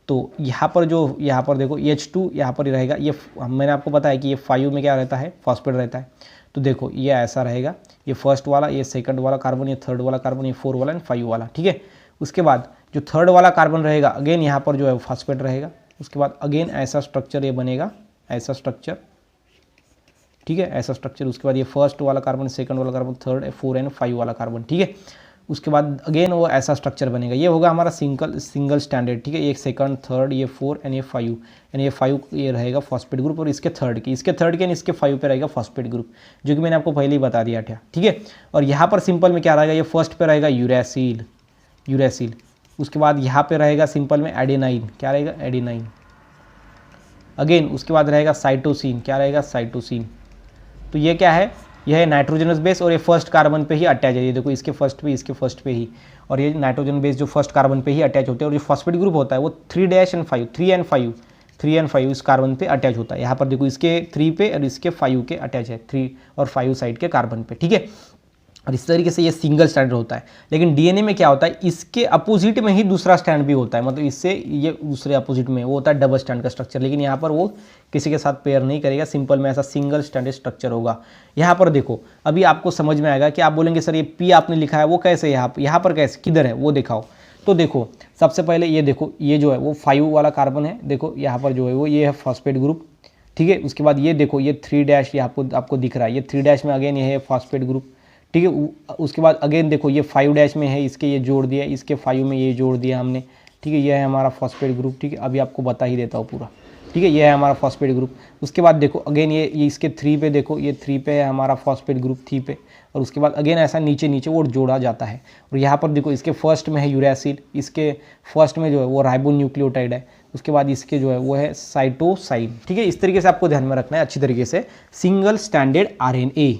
तो यहाँ पर जो यहाँ पर देखो H2 यहाँ पर ही रहेगा। ये मैंने आपको बताया कि ये 5 में क्या रहता है, फॉस्फेट रहता है। तो देखो ये ऐसा रहेगा, ये फर्स्ट वाला, ये सेकंड वाला कार्बन, ये थर्ड वाला कार्बन, ये 4 वाला एंड 5 वाला, ठीक है। उसके बाद जो थर्ड वाला कार्बन रहेगा, अगेन यहाँ पर जो है फॉस्फेट रहेगा। उसके बाद अगेन ऐसा स्ट्रक्चर ये बनेगा, ऐसा स्ट्रक्चर, ठीक है, ऐसा स्ट्रक्चर। उसके बाद ये फर्स्ट वाला कार्बन, सेकंड वाला कार्बन, थर्ड, 4 एंड 5 वाला कार्बन, ठीक है। उसके बाद अगेन वो ऐसा स्ट्रक्चर बनेगा। ये होगा हमारा सिंगल स्टैंडर्ड, ठीक है। ये सेकंड, थर्ड, ये 4 एंड ये 5 एंड ये 5 ये रहेगा फॉस्फेट ग्रुप। और इसके थर्ड के एंड इसके 5 पे रहेगा फॉस्फेट ग्रुप, जो कि मैंने आपको पहले ही बता दिया था, ठीक है। और यहाँ पर सिंपल में क्या रहेगा, ये फर्स्ट पे रहेगा यूरासिल। उसके बाद यहाँ पे रहेगा सिंपल में एडेनाइन, क्या रहेगा, एडेनाइन। अगेन उसके बाद रहेगा साइटोसिन, क्या रहेगा, साइटोसिन। तो ये क्या है, यह है नाइट्रोजनस बेस, और ये फर्स्ट कार्बन पे ही अटैच है। ये देखो इसके फर्स्ट पे ही, और ये नाइट्रोजन बेस जो फर्स्ट कार्बन पे ही अटैच होते हैं। और जो फॉस्फेट ग्रुप होता है वो 3 एंड 5 इस कार्बन पे अटैच होता है। यहाँ पर देखो इसके 3 पे और इसके 5 के अटैच है, 3 और 5 साइड के कार्बन पे, ठीक है। और इस तरीके से ये सिंगल स्टैंड होता है। लेकिन डीएनए में क्या होता है, इसके अपोजिट में ही दूसरा स्टैंड भी होता है, मतलब इससे ये दूसरे अपोजिट में वो होता है डबल स्टैंड का स्ट्रक्चर। लेकिन यहाँ पर वो किसी के साथ पेयर नहीं करेगा, सिंपल में ऐसा सिंगल स्टैंडर्ड स्ट्रक्चर होगा। यहाँ पर देखो अभी आपको समझ में आएगा कि आप बोलेंगे सर ये पी आपने लिखा है वो कैसे, यहाँ पर कैसे, किधर है वो दिखाओ। तो देखो सबसे पहले ये देखो, ये जो है वो 5 वाला कार्बन है, देखो यहाँ पर जो है वो ये है फॉस्फेट ग्रुप, ठीक है। उसके बाद ये देखो ये 3 ये आपको दिख रहा है, ये 3 में अगेन ये है फॉस्फेट ग्रुप, ठीक है। उसके बाद अगेन देखो ये 5 में है, इसके ये जोड़ दिया, इसके 5 में ये जोड़ दिया हमने, ठीक है। ये है हमारा फॉस्फेट ग्रुप, ठीक है। अभी आपको बता ही देता हूँ पूरा, ठीक है। ये है हमारा फॉस्फेट ग्रुप। उसके बाद देखो अगेन ये इसके 3 पे देखो, ये 3 पे है हमारा फॉस्फेट ग्रुप, 3 पे। और उसके बाद अगेन ऐसा नीचे वो जोड़ा जाता है। और यहाँ पर देखो इसके फर्स्ट में है यूरासिल, इसके फर्स्ट में जो है वो राइबो न्यूक्लियोटाइड है। उसके बाद इसके जो है वो है साइटोसाइन, ठीक है। इस तरीके से आपको ध्यान में रखना है अच्छी तरीके से, सिंगल स्टैंडर्ड आरएनए।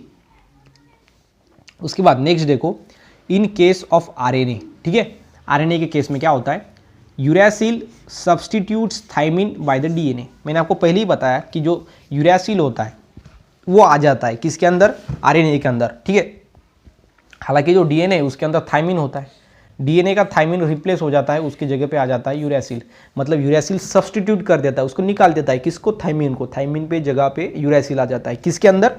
उसके बाद नेक्स्ट देखो, इन केस ऑफ आरएनए, ठीक है। आरएनए के केस में क्या होता है, uracil substitutes thymine by the DNA. मैंने आपको पहले ही बताया कि जो यूरासिल होता है वो आ जाता है किसके अंदर, आरएनए के अंदर, ठीक है। हालांकि जो डीएनए है उसके अंदर थायमिन होता है, डीएनए का थायमिन रिप्लेस हो जाता है, उसकी जगह पे आ जाता है यूरैसिल, मतलब यूरैसिल सब्सटीट्यूट कर देता है, उसको निकाल देता है, किसको, थायमिन को, थायमिन पे जगह पे यूरैसिल आ जाता है, किसके अंदर,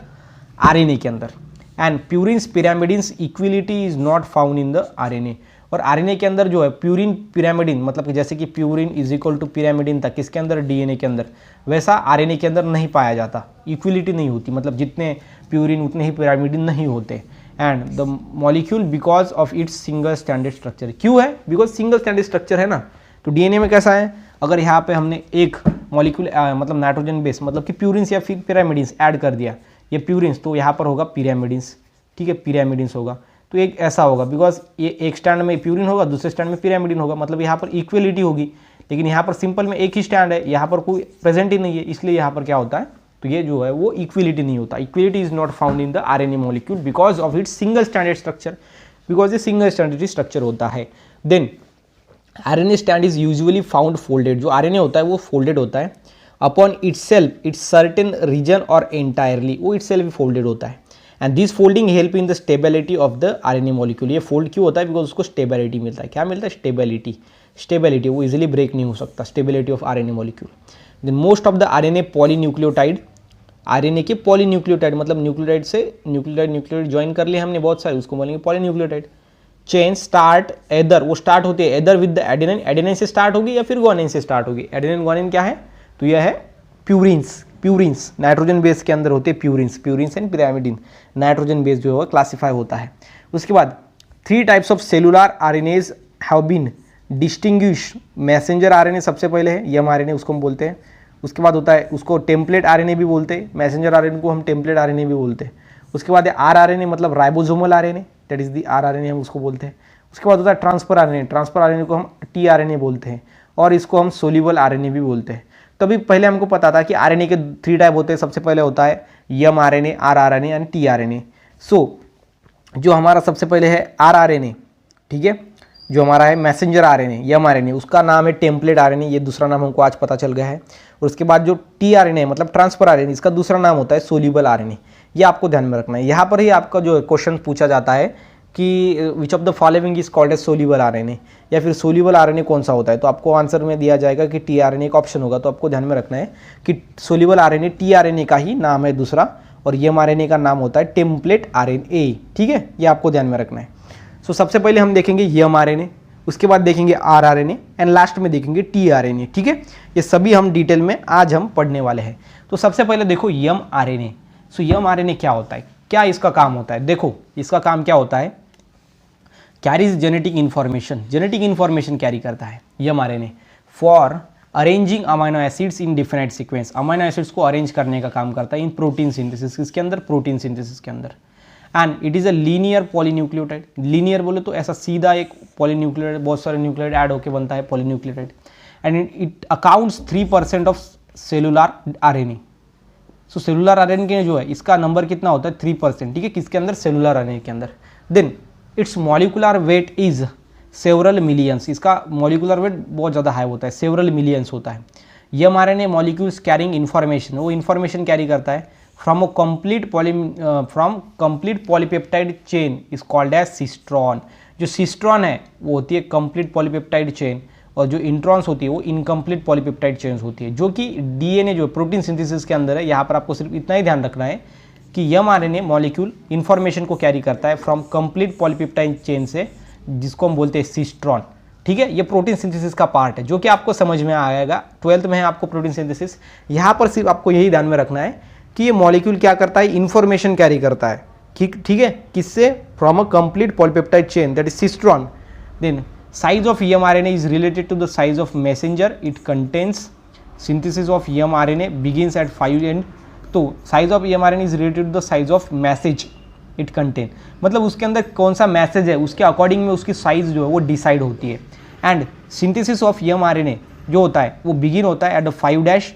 आरएनए के अंदर। And purines pyrimidines equality is not found in the RNA, और आरएनए के अंदर जो है प्यूरिन पिरामिडिन, मतलब कि जैसे कि purine is equal to pyrimidine था किसके अंदर, डीएनए के अंदर, वैसा आरएनए के अंदर नहीं पाया जाता, इक्विलिटी नहीं होती, मतलब जितने प्यूरिन उतने ही पिरामिडिन नहीं होते। And the molecule because of its single standard structure, क्यों है, बिकॉज सिंगल स्टैंडर्ड स्ट्रक्चर है ना। तो डीएनए में कैसा है, अगर यहाँ पे हमने एक मॉलिक्यूल मतलब नाइट्रोजन बेस, मतलब कि प्यूरिन्स या फिर पिरामिडिन्स ऐड कर दिया, ये प्यूरिन्स, तो यहाँ पर होगा पिरामिडिन्स, ठीक है, पिरामिडिन्स होगा, तो एक ऐसा होगा, बिकॉज ये एक स्टैंड में प्यूरिन होगा, दूसरे स्टैंड में पिरामिडिन होगा, मतलब यहाँ पर इक्वलिटी होगी। लेकिन यहाँ पर सिंपल में एक ही स्टैंड है, यहाँ पर कोई प्रेजेंट ही नहीं है, इसलिए यहाँ पर क्या होता है, तो ये जो है वो इक्वलिटी नहीं होता, equality is not found in the RNA molecule because of its single standard structure, because ये सिंगल स्टैंडर्ड स्ट्रक्चर होता है। Then RNA stand is usually found folded, जो आरएनए होता है वो फोल्डेड होता है, upon itself its certain region और एंटायरली, वो इटसेल्फ भी फोल्डेड होता है। And this folding help in the stability of the RNA molecule, ये फोल्ड क्यों होता है, बिकॉज उसको स्टेबिलिटी मिलता है, क्या मिलता है, स्टेबिलिटी, स्टेबिलिटी, वो इजिली ब्रेक नहीं हो सकता, stability of RNA molecule. Then most of the RNA polynucleotide, RNA के पॉलीन्यूक्लियोटाइड, मतलब न्यूक्लियोटाइड से न्यूक्लियोटाइड ज्वाइन कर लिए हमने बहुत सारे, उसको बोलेंगे पॉलीन्यूक्लियोटाइड। चेन स्टार्ट एदर, वो स्टार्ट होती है either with the adenine, adenine से स्टार्ट होगी या फिर ग्वानिन से स्टार्ट होगी। एडेनिन ग्वानिन क्या है, तो यह है प्यूरिन्स, प्यूरिन्स नाइट्रोजन बेस के अंदर होते हैं purines, purines and pyrimidine, nitrogen base जो है क्लासीफाई होता है। उसके बाद 3 types of cellular RNAs have been distinguish, messenger RNA सबसे पहले है, यम आरएनए उसको हम बोलते हैं। उसके बाद होता है उसको टेम्पलेट आरएनए भी बोलते हैं, मैसेंजर आरएनए को हम टेम्पलेट आरएनए भी बोलते हैं। उसके बाद है आरआरएनए, मतलब ribosomal RNA, that is the rRNA हम उसको बोलते हैं। उसके बाद होता है ट्रांसफर आरएनए, ट्रांसफर आरएनए को हम टीआरएनए बोलते हैं, और इसको हम सोल्यूबल आरएनए भी बोलते हैं। तभी पहले हमको पता था कि आरएनए के 3 टाइप होते हैं, सबसे पहले होता है M RNA, rRNA and tRNA. सो जो हमारा सबसे पहले है आरआरएनए, ठीक है, जो हमारा है मैसेंजर आरएनए, यम आरएनए, उसका नाम है टेम्पलेट आरएनए, ये दूसरा नाम हमको आज पता चल गया है। और उसके बाद जो टीआरएनए मतलब ट्रांसफर आरएनए, इसका दूसरा नाम होता है सोल्यूबल आरएनए, ये आपको ध्यान में रखना है। यहाँ पर ही आपका जो क्वेश्चन पूछा जाता है कि which of the following is called as soluble RNA, या फिर सोल्यूबल आरएनए कौन सा होता है, तो आपको आंसर में दिया जाएगा कि टीआरएनए का ऑप्शन होगा। तो आपको ध्यान में रखना है कि सोल्यूबल आरएनए टीआरएनए का ही नाम है दूसरा, और यम आरएनए का नाम होता है टेम्पलेट आरएनए, ठीक है, ये आपको ध्यान में रखना है। सो सबसे पहले हम देखेंगे यम आरएनए, उसके बाद देखेंगे आरआरएनए एंड लास्ट में देखेंगे टीआरएनए, ठीक है। ये सभी हम डिटेल में आज हम पढ़ने वाले हैं। तो सबसे पहले देखो यम आरएनए। सो यम आरएनए क्या होता है, क्या इसका काम होता है, देखो इसका काम क्या होता है, carries genetic information, genetic information carry करता है M RNA for arranging amino acids in different sequence, amino acids को अरेंज करने का काम करता है इन प्रोटीन सिंथेसिस, इसके अंदर प्रोटीन सिंथेसिस के अंदर। And it is a linear polynucleotide, linear बोले तो ऐसा सीधा एक पॉलीन्यूक्लियोटाइड, बहुत सारे न्यूक्लियोटाइड ऐड होकर बनता है polynucleotide. And it accounts 3% of cellular RNA. So cellular RNA के जो है इसका नंबर कितना होता है, 3%, ठीक है, किसके अंदर, सेलुलर आरएनए के अंदर। Then its molecular weight is several millions, इसका मॉलिकुलर वेट बहुत ज़्यादा हाई होता है, सेवरल मिलियंस होता है। M RNA molecules carrying information, वो इन्फॉर्मेशन कैरी करता है from complete polypeptide chain is called as cistron. जो सिस्ट्रॉन है वो होती है कंप्लीट पॉलीपेप्टाइड चेन, और जो इंट्रॉन्स होती है वो इनकम्प्लीट पॉलीपेप्टाइड चेन्स होती है, जो कि डीएनए जो प्रोटीन सिंथेसिस के अंदर है। यहाँ पर आपको सिर्फ इतना ही ध्यान रखना है कि यम आरएनए मॉलिक्यूल इन्फॉर्मेशन को कैरी करता है फ्रॉम कंप्लीट पॉलीपेप्टाइड चेन से, जिसको हम बोलते हैं सिस्ट्रॉन, ठीक है। ये प्रोटीन सिंथेसिस का पार्ट है, जो कि आपको समझ में आएगा, 12th में है आपको प्रोटीन सिंथेसिस। यहाँ पर सिर्फ आपको यही ध्यान में रखना है कि ये मॉलिक्यूल क्या करता है, इन्फॉर्मेशन कैरी करता है, ठीक है, किससे, from a complete polypeptide chain that is cistron. Then size of m RNA is related to the size of messenger, it contains synthesis of m RNA begins at 5 end, तो size of m RNA is related to the size of message it contain, मतलब उसके अंदर कौन सा message है उसके according में उसकी साइज जो है वो डिसाइड होती है। And synthesis of m RNA जो होता है वो बिगिन होता है एट 5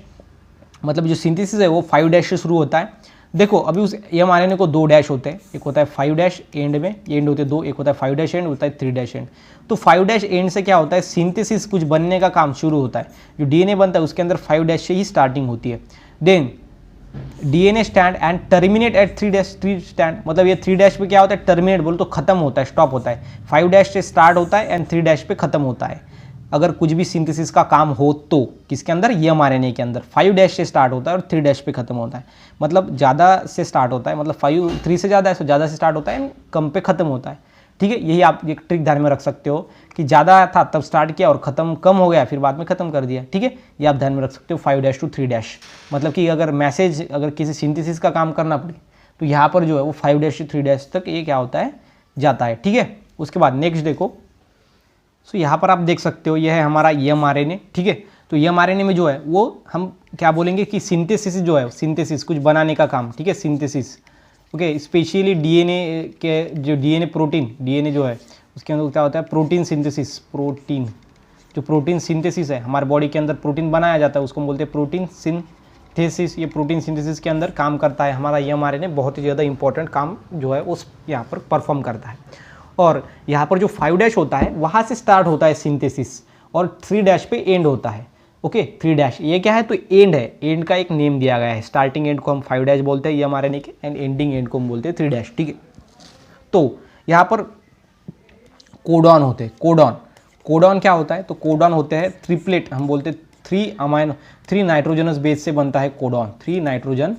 मतलब जो सिंथेसिस है वो 5 से शुरू होता है। देखो अभी उस यम आरएनए को 2 डैश होते हैं, एक होता है 5 एंड में, एंड होते हैं 2, एक होता है 5 एंड, होता है 3 एंड। तो 5 एंड से क्या होता है, सिंथेसिस कुछ बनने का काम शुरू होता है, जो डीएनए बनता है उसके अंदर 5 से ही स्टार्टिंग होती है। Then DNA stand and terminate at 3' stand, मतलब ये 3' पे क्या होता है, टर्मिनेट बोलो तो खत्म होता है, स्टॉप होता है। 5' से स्टार्ट होता है एंड 3' पे खत्म होता है। अगर कुछ भी सिंथेसिस का काम हो तो किसके अंदर, ये mRNA के अंदर 5' से स्टार्ट होता है और 3' पे खत्म होता है। मतलब ज़्यादा से स्टार्ट होता है, मतलब 3 से ज़्यादा है तो ज़्यादा से स्टार्ट होता है एंड कम पे खत्म होता है। ठीक है, यही आप एक ट्रिक ध्यान में रख सकते हो कि ज़्यादा था तब स्टार्ट किया और ख़त्म कम हो गया फिर बाद में ख़त्म कर दिया। ठीक है, ये आप ध्यान में रख सकते हो 5' to 3'। मतलब कि अगर मैसेज, अगर किसी सिंथेसिस का काम करना पड़े तो यहाँ पर जो है वो 5' से 3' तक ये क्या होता है, जाता है। ठीक है, उसके बाद नेक्स्ट देखो। सो यहाँ पर आप देख सकते हो ये है हमारा mRNA। ठीक है, तो mRNA में जो है वो हम क्या बोलेंगे कि सिंथेसिस जो है, सिंथेसिस कुछ बनाने का काम। ठीक है, सिंथेसिस ओके, स्पेशली DNA के जो DNA प्रोटीन, DNA जो है उसके अंदर क्या होता है, प्रोटीन सिंथेसिस। प्रोटीन जो प्रोटीन सिंथेसिस है, हमारे बॉडी के अंदर प्रोटीन बनाया जाता है उसको हम बोलते हैं प्रोटीन सिंथेसिस। ये प्रोटीन सिंथेसिस के अंदर काम करता है हमारा mRNA, बहुत ही ज़्यादा इंपॉर्टेंट काम जो है उस यहाँ पर परफॉर्म करता है। और यहाँ पर जो 5' होता है वहाँ से स्टार्ट होता है सिंथेसिस और 3' पे एंड होता है। ओके, 3' ये क्या है, तो एंड है, एंड का एक नेम दिया गया है। स्टार्टिंग एंड को हम 5' बोलते हैं mRNA के एंड एंडिंग एंड को हम बोलते हैं 3'। ठीक है, तो यहाँ पर कोडॉन होते हैं। कोडॉन क्या होता है, तो कोडॉन होते हैं ट्रिपलेट, हम बोलते हैं 3 नाइट्रोजनस बेस से बनता है कोडॉन। 3 नाइट्रोजन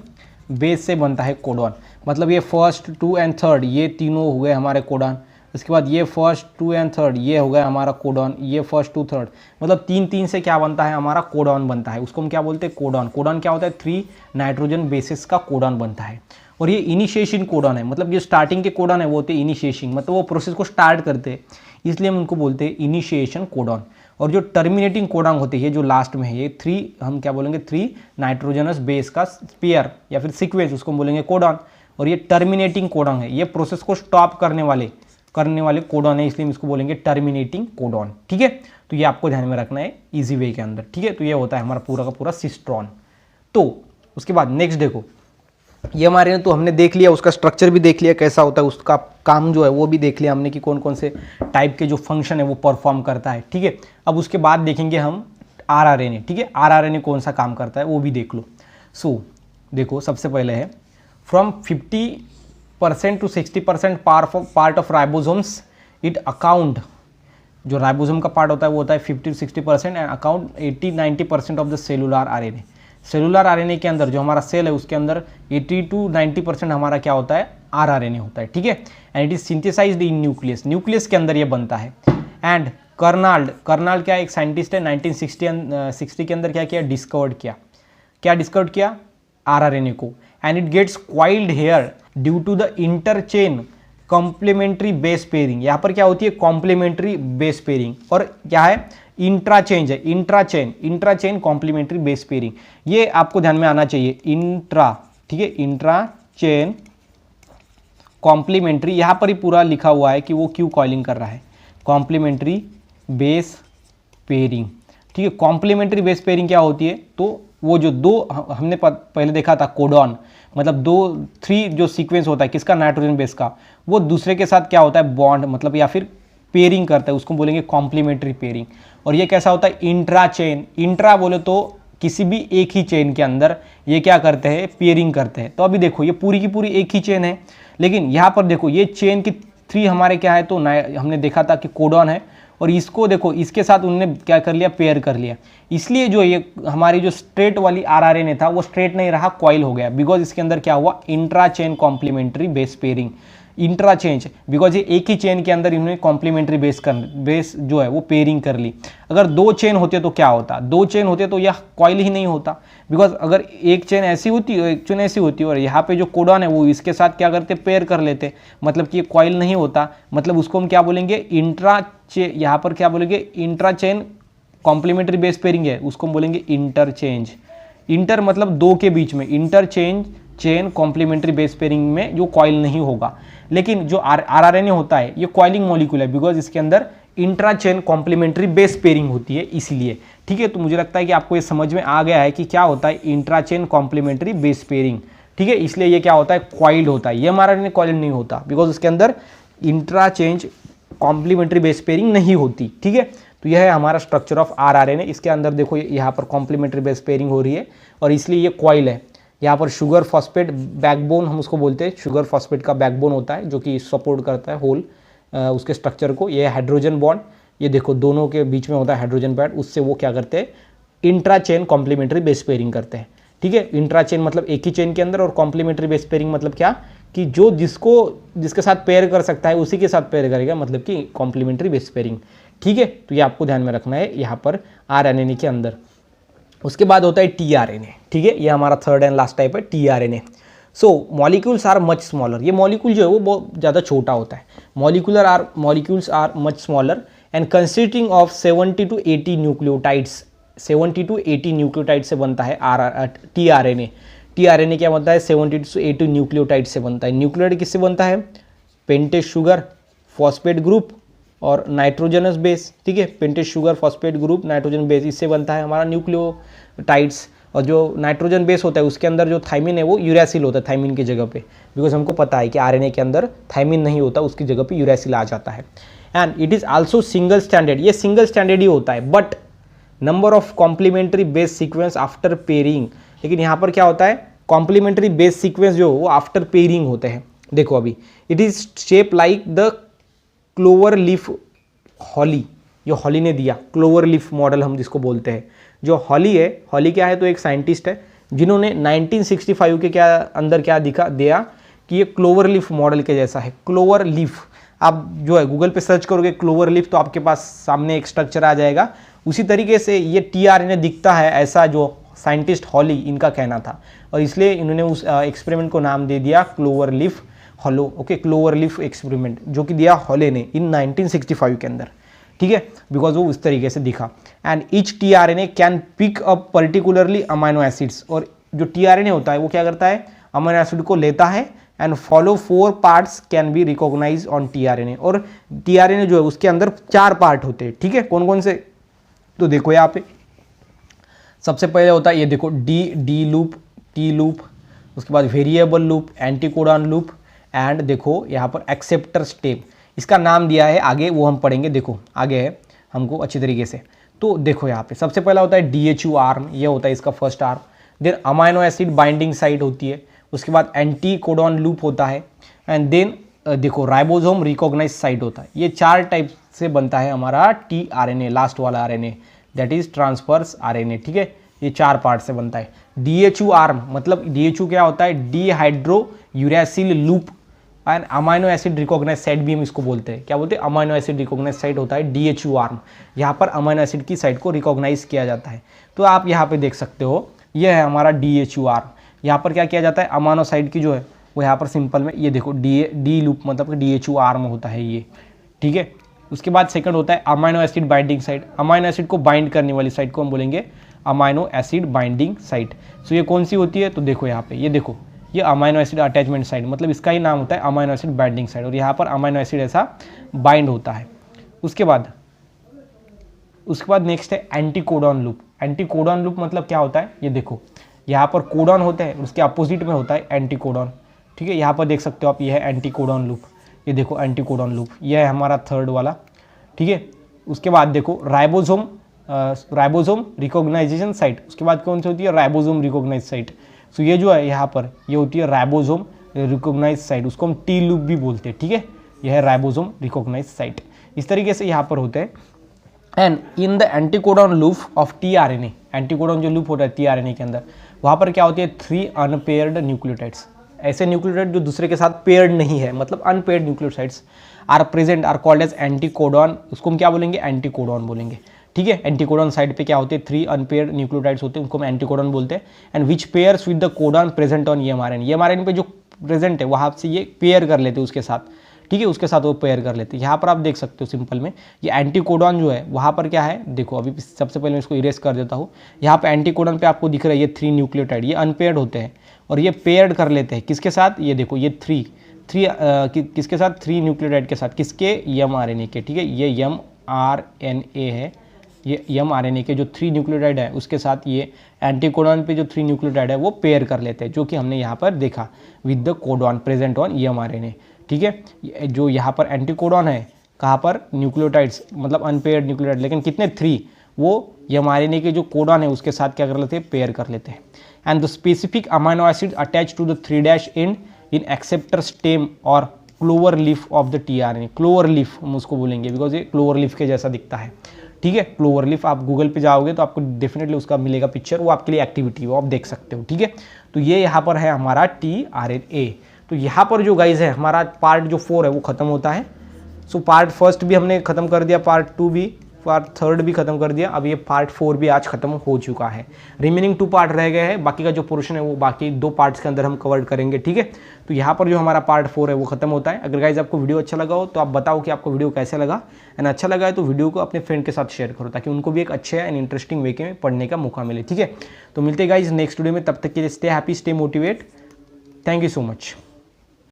बेस से बनता है कोडॉन। मतलब ये फर्स्ट 2 एंड 3 ये तीनों हुए हमारे कोडॉन। उसके बाद ये फर्स्ट 2 एंड 3 ये हो गया हमारा कोडॉन। ये फर्स्ट 2 3 मतलब 3 से क्या बनता है, हमारा कोडॉन बनता है। उसको हम क्या बोलते हैं, कोडॉन। कोडॉन क्या होता है, 3 नाइट्रोजन बेसिस का कोडॉन बनता है। और ये इनिशिएशन कोडॉन है, मतलब जो स्टार्टिंग के कोडॉन है वो होते हैं इनिशिएशन, मतलब वो प्रोसेस को स्टार्ट करते हैं, इसलिए हम उनको बोलते हैं इनिशिएशन कोडॉन। और जो टर्मिनेटिंग कोडॉन होते हैं, ये जो लास्ट में है, ये 3 हम क्या बोलेंगे, 3 नाइट्रोजनस बेस का पेयर या फिर सीक्वेंस, उसको हम बोलेंगे कोडॉन। और ये टर्मिनेटिंग कोडॉन है, ये प्रोसेस को स्टॉप करने वाले कोडॉन है, इसलिए हम इसको बोलेंगे टर्मिनेटिंग कोडॉन। ठीक है, तो ये आपको ध्यान में रखना है इजी वे के अंदर। ठीक है, तो ये होता है हमारा पूरा का पूरा सिस्ट्रॉन। तो उसके बाद नेक्स्ट देखो, ये हमारे तो हमने देख लिया, उसका स्ट्रक्चर भी देख लिया कैसा होता है, उसका काम जो है वो भी देख लिया हमने कि कौन कौन से टाइप के जो फंक्शन है वो परफॉर्म करता है। ठीक है, अब उसके बाद देखेंगे हम RRNA। ठीक है, RRNA कौन सा काम करता है वो भी देख लो। सो देखो, सबसे पहले है from 50% to 60% part of ribosomes it account, जो राइबोसोम का पार्ट होता है वो होता है 50 to 60% and account 80-90% of the cellular RNA। Cellular RNA के अंदर जो हमारा सेल है उसके अंदर 80 to 90% हमारा क्या होता है, RRNA होता है। ठीक है, and it is synthesized in nucleus, nucleus के अंदर ये बनता है। एंड कर्नाल्ड क्या एक साइंटिस्ट है, 1960 के अंदर क्या किया, डिस्कवर्ड किया RRNA को। And it gets coiled here due to the interchain complementary base pairing. यहाँ पर क्या होती है, कॉम्प्लीमेंट्री बेस पेयरिंग, और क्या है, इंट्राचेंज है, इंट्राचेन कॉम्प्लीमेंट्री बेस पेयरिंग। ये आपको ध्यान में आना चाहिए, ठीक है, इंट्राचेन कॉम्प्लीमेंट्री, यहाँ पर ही पूरा लिखा हुआ है कि वो क्यों कॉइलिंग कर रहा है, कॉम्प्लीमेंट्री बेस पेयरिंग। ठीक है, कॉम्प्लीमेंट्री बेस पेयरिंग क्या होती है, तो वो जो दो हमने पहले देखा था कोडॉन, मतलब 3 जो सीक्वेंस होता है किसका, नाइट्रोजन बेस का, वो दूसरे के साथ क्या होता है, बॉन्ड, मतलब या फिर पेयरिंग करता है, उसको बोलेंगे कॉम्प्लीमेंट्री पेयरिंग। और ये कैसा होता है, इंट्रा बोले तो किसी भी एक ही चेन के अंदर ये क्या करते हैं, पेयरिंग करते हैं। तो अभी देखो ये पूरी की पूरी एक ही चेन है, लेकिन यहाँ पर देखो ये चेन की 3 हमारे क्या है, तो हमने देखा था कि कोडॉन है, और इसको देखो इसके साथ उन्होंने क्या कर लिया, पेयर कर लिया। इसलिए जो ये हमारी जो स्ट्रेट वाली RRNA था वो स्ट्रेट नहीं रहा, कॉइल हो गया, बिकॉज इसके अंदर क्या हुआ, intra chain complementary base pairing. Intrachain because ये एक ही चेन के अंदर इन्होंने कॉम्प्लीमेंट्री बेस जो है वो पेयरिंग कर ली। अगर 2 चेन होते तो क्या होता, 2 चेन होते तो यह कॉइल ही नहीं होता, बिकॉज अगर एक चेन ऐसी होती और एक चेन ऐसी होती और यहाँ पे जो कोडॉन है वो इसके साथ क्या करते, पेयर कर लेते, मतलब कि ये कॉइल नहीं होता। मतलब उसको हम क्या बोलेंगे, यहाँ पर क्या बोलेंगे, इंट्राचेन कॉम्प्लीमेंट्री बेस पेयरिंग है, उसको हम बोलेंगे इंटरचेंज। इंटर मतलब 2 के बीच में, interchange chain complementary base pairing में जो कॉइल नहीं होगा। लेकिन जो RRNA होता है ये कॉइलिंग मॉलिक्यूल है, बिकॉज इसके अंदर intra chain complementary base pairing होती है इसलिए। ठीक है, तो मुझे लगता है कि आपको ये समझ में आ गया है कि क्या होता है intra chain complementary base pairing. ठीक है, इसलिए ये क्या होता है, कॉइल्ड होता है। ये RNA कॉइल्ड नहीं होता, बिकॉज उसके अंदर intra change complementary base pairing नहीं होती। ठीक है, तो यह है हमारा स्ट्रक्चर ऑफ RRNA। इसके अंदर देखो यहाँ पर कॉम्प्लीमेंट्री बेस पेयरिंग हो रही है और इसलिए ये कॉइल है। यहाँ पर शुगर फॉस्फेट बैकबोन हम उसको बोलते हैं, शुगर फॉस्फेट का बैकबोन होता है जो कि सपोर्ट करता है होल उसके स्ट्रक्चर को। ये हाइड्रोजन बॉन्ड, ये देखो दोनों के बीच में होता है हाइड्रोजन बॉन्ड, उससे वो क्या करते हैं intra chain complementary base pairing करते हैं। ठीक है, इंट्रा चेन मतलब एक ही चेन के अंदर, और कॉम्प्लीमेंट्री बेस पेयरिंग मतलब क्या कि जो जिसके साथ पेयर कर सकता है उसी के साथ पेयर करेगा, मतलब कि कॉम्प्लीमेंट्री बेस पेयरिंग। ठीक है, तो ये आपको ध्यान में रखना है यहाँ पर आरएनए के अंदर। उसके बाद होता है टीआरएनए। ठीक है, ये हमारा थर्ड एंड लास्ट टाइप है tRNA. So molecules are much smaller, ये मॉलिक्यूल जो है वो बहुत ज़्यादा छोटा होता है। Molecules are much smaller and consisting of 70 to 80 nucleotides. 70 to 80 nucleotide से बनता है टीआरएनए। टीआरएनए क्या बनता है 70 to 80 न्यूक्लियोटाइड से बनता है। न्यूक्लियोटाइड किससे बनता है, पेंटेज शुगर, फॉस्फेट ग्रुप और नाइट्रोजनस बेस। ठीक है, pentose sugar, phosphate group, nitrogen base, इससे बनता है हमारा न्यूक्लियोटाइड्स। और जो नाइट्रोजन बेस होता है उसके अंदर जो थाइमिन है वो यूरेसिल होता है थाइमिन की जगह पे, बिकॉज हमको पता है कि आरएनए के अंदर थाइमिन नहीं होता, उसकी जगह पे यूरेसिल आ जाता है। And it is also single standard, ये सिंगल स्टैंडर्ड ही होता है, but number of complementary base sequence after pairing. लेकिन यहाँ पर क्या होता है कॉम्प्लीमेंट्री बेस सीक्वेंस जो वो आफ्टर पेयरिंग होते हैं। देखो अभी it is shape like the clover leaf Holley, जो हॉली ने दिया क्लोवर लीफ मॉडल हम जिसको बोलते हैं। जो हॉली है, हॉली क्या है तो एक साइंटिस्ट है जिन्होंने 1965 के अंदर क्या दिया कि ये क्लोवर लीफ मॉडल के जैसा है। क्लोवर लीफ आप जो है गूगल पे सर्च करोगे क्लोवर लीफ तो आपके पास सामने एक स्ट्रक्चर आ जाएगा। उसी तरीके से ये टीआरएनए दिखता है ऐसा, जो साइंटिस्ट हॉली इनका कहना था, और इसलिए इन्होंने उस एक्सपेरिमेंट को नाम दे दिया clover leaf hollow. Okay, clover leaf experiment जो कि दिया हॉले ने इन 1965 के अंदर। ठीक है, बिकॉज वो उस तरीके से दिखा। And each tRNA can pick up particularly amino acids, और जो टीआरएनए होता है वो क्या करता है अमाइनो एसिड को लेता है and follow 4 parts can be recognize on tRNA. और टीआरएनए जो है उसके अंदर 4 पार्ट होते हैं। ठीक है, कौन कौन से, तो देखो यहाँ पे सबसे पहले होता है ये देखो डी लूप, टी लूप, उसके बाद variable loop, anticodon loop, and देखो यहाँ पर एक्सेप्टर स्टेप। इसका नाम दिया है आगे, वो हम पढ़ेंगे, देखो आगे है हमको अच्छी तरीके से। तो देखो यहाँ पे सबसे पहला होता है डीएचयू आर्म, ये होता है इसका first arm. Then amino acid binding site होती है, उसके बाद एंटीकोडॉन लूप होता है, एंड देन देखो राइबोसोम रिकॉग्नाइज साइट होता है। ये 4 टाइप से बनता है हमारा टीआरएनए, लास्ट वाला RNA, that is transfers RNA. ठीक है, ये 4 पार्ट से बनता है। डीएचयू आर्म मतलब डीएचयू क्या होता है dihydro uracil loop and amino acid recognize site भी हम इसको बोलते हैं। क्या बोलते हैं, अमाइनो एसिड रिकॉग्नाइज साइट होता है डीएचयू आर्म। यहाँ पर अमाइनो एसिड की साइट को रिकॉग्नाइज किया जाता है। तो आप यहाँ पे देख सकते हो ये है हमारा डीएचयू आर्म। यहाँ पर क्या किया जाता है अमाइनो साइड की जो है वो यहाँ पर सिंपल में ये देखो डी लूप मतलब डीएचयू आर्म होता है ये। ठीक है, उसके बाद सेकंड होता है amino acid binding site. Amino acid को बाइंड करने वाली साइट को हम बोलेंगे अमाइनो एसिड बाइंडिंग साइट। सो ये कौन सी होती है, तो देखो यहाँ पे ये देखो ये अमाइनो एसिड अटैचमेंट साइट, मतलब इसका ही नाम होता है अमाइनो एसिड बाइंडिंग साइट, और यहाँ पर अमाइनो एसिड ऐसा बाइंड होता है। उसके बाद नेक्स्ट है एंटीकोडॉन लूप। एंटीकोडॉन लूप मतलब क्या होता है, ये देखो यहाँ पर कोडॉन होता है, उसके अपोजिट में होता है एंटीकोडॉन। ठीक है, यहाँ पर देख सकते हो आप, ये है एंटीकोडॉन लूप, ये देखो एंटीकोडॉन लूप, ये है हमारा थर्ड वाला। ठीक है, उसके बाद देखो राइबोसोम रिकॉग्नाइजेशन साइट, उसके बाद कौन सी होती है राइबोसोम रिकॉग्नाइज साइट। सो ये जो है यहाँ पर ये होती है राइबोसोम रिकॉग्नाइज साइट, उसको हम टी लूप भी बोलते हैं। ठीक है, यह है राइबोसोम रिकॉग्नाइज साइट। इस तरीके से यहाँ पर होते हैं। And in the anticodon loop of tRNA, anticodon जो लूप होता है टीआरएनए के अंदर, वहाँ पर क्या होती है 3 अनपेयर्ड न्यूक्लियोटाइड्स। ऐसे न्यूक्लियोटाइड जो दूसरे के साथ पेयर्ड नहीं है, मतलब unpaired nucleotides are present, are called as anticodon. उसको हम क्या बोलेंगे एंटीकोडॉन बोलेंगे। ठीक है, एंटीकोडॉन साइड पे क्या होते हैं 3 अनपेयर्ड न्यूक्लियोटाइड्स होते हैं, उनको हम एंटीकोडॉन बोलते हैं। And which pairs with the codon present on mRNA पे जो प्रेजेंट है वहाँ से ये पेयर कर लेते हैं उसके साथ। ठीक है, उसके साथ वो पेयर कर लेते हैं। यहाँ पर आप देख सकते हो सिंपल में ये एंटीकोडॉन जो है वहाँ पर क्या है, देखो अभी सबसे पहले मैं इसको इरेज कर देता हूँ। यहाँ पे एंटीकोडॉन पे आपको दिख रहा है ये 3 न्यूक्लियोटाइड, ये अनपेयर्ड होते हैं और ये पेयर्ड कर लेते हैं किसके साथ, ये देखो ये किसके साथ 3 न्यूक्लियोटाइड के साथ, किसके एमआरएनए के। ठीक है, ये एमआरएनए है, ये एमआरएनए के जो 3 न्यूक्लियोटाइड है उसके साथ ये एंटीकोडॉन पे जो 3 न्यूक्लियोटाइड है वो पेयर कर लेते हैं, जो कि हमने यहाँ पर देखा with the codon present on mRNA. ठीक है, जो यहाँ पर एंटीकोडॉन है कहाँ पर न्यूक्लियोटाइड्स मतलब अनपेयर्ड न्यूक्लियोटाइड, लेकिन कितने 3, वो एमआरएनए के जो कोडॉन है उसके साथ क्या कर लेते हैं पेयर कर लेते हैं। and the specific amino acid attached to the 3' end in acceptor stem or clover leaf of the tRNA। Clover leaf हम उसको बोलेंगे बिकॉज ये क्लोवर लीफ के जैसा दिखता है, ठीक है। क्लोवर लीफ आप गूगल पे जाओगे तो आपको डेफिनेटली उसका मिलेगा पिक्चर, वो आपके लिए एक्टिविटी वो आप देख सकते हो, ठीक है। तो ये यहाँ पर है हमारा tRNA। तो यहाँ पर जो गाइज है हमारा पार्ट जो 4 है वो खत्म होता है। सो पार्ट फर्स्ट भी हमने खत्म कर दिया, पार्ट 2 भी, पार्ट 3 भी खत्म कर दिया, अब ये पार्ट 4 भी आज खत्म हो चुका है। रिमेनिंग 2 पार्ट रह गए हैं, बाकी का जो पोर्शन है वो बाकी 2 पार्ट्स के अंदर हम कवर करेंगे, ठीक है। तो यहाँ पर जो हमारा पार्ट 4 है वो खत्म होता है। अगर गाइज आपको वीडियो अच्छा लगा हो तो आप बताओ कि आपको वीडियो कैसे लगा, एंड अच्छा लगा है तो वीडियो को अपने फ्रेंड के साथ शेयर करो ताकि उनको भी एक अच्छे एंड इंटरेस्टिंग वे में पढ़ने का मौका मिले, ठीक है। तो मिलते हैं गाइज नेक्स्ट वीडियो में, तब तक के लिए stay happy, stay motivate, thank you so much.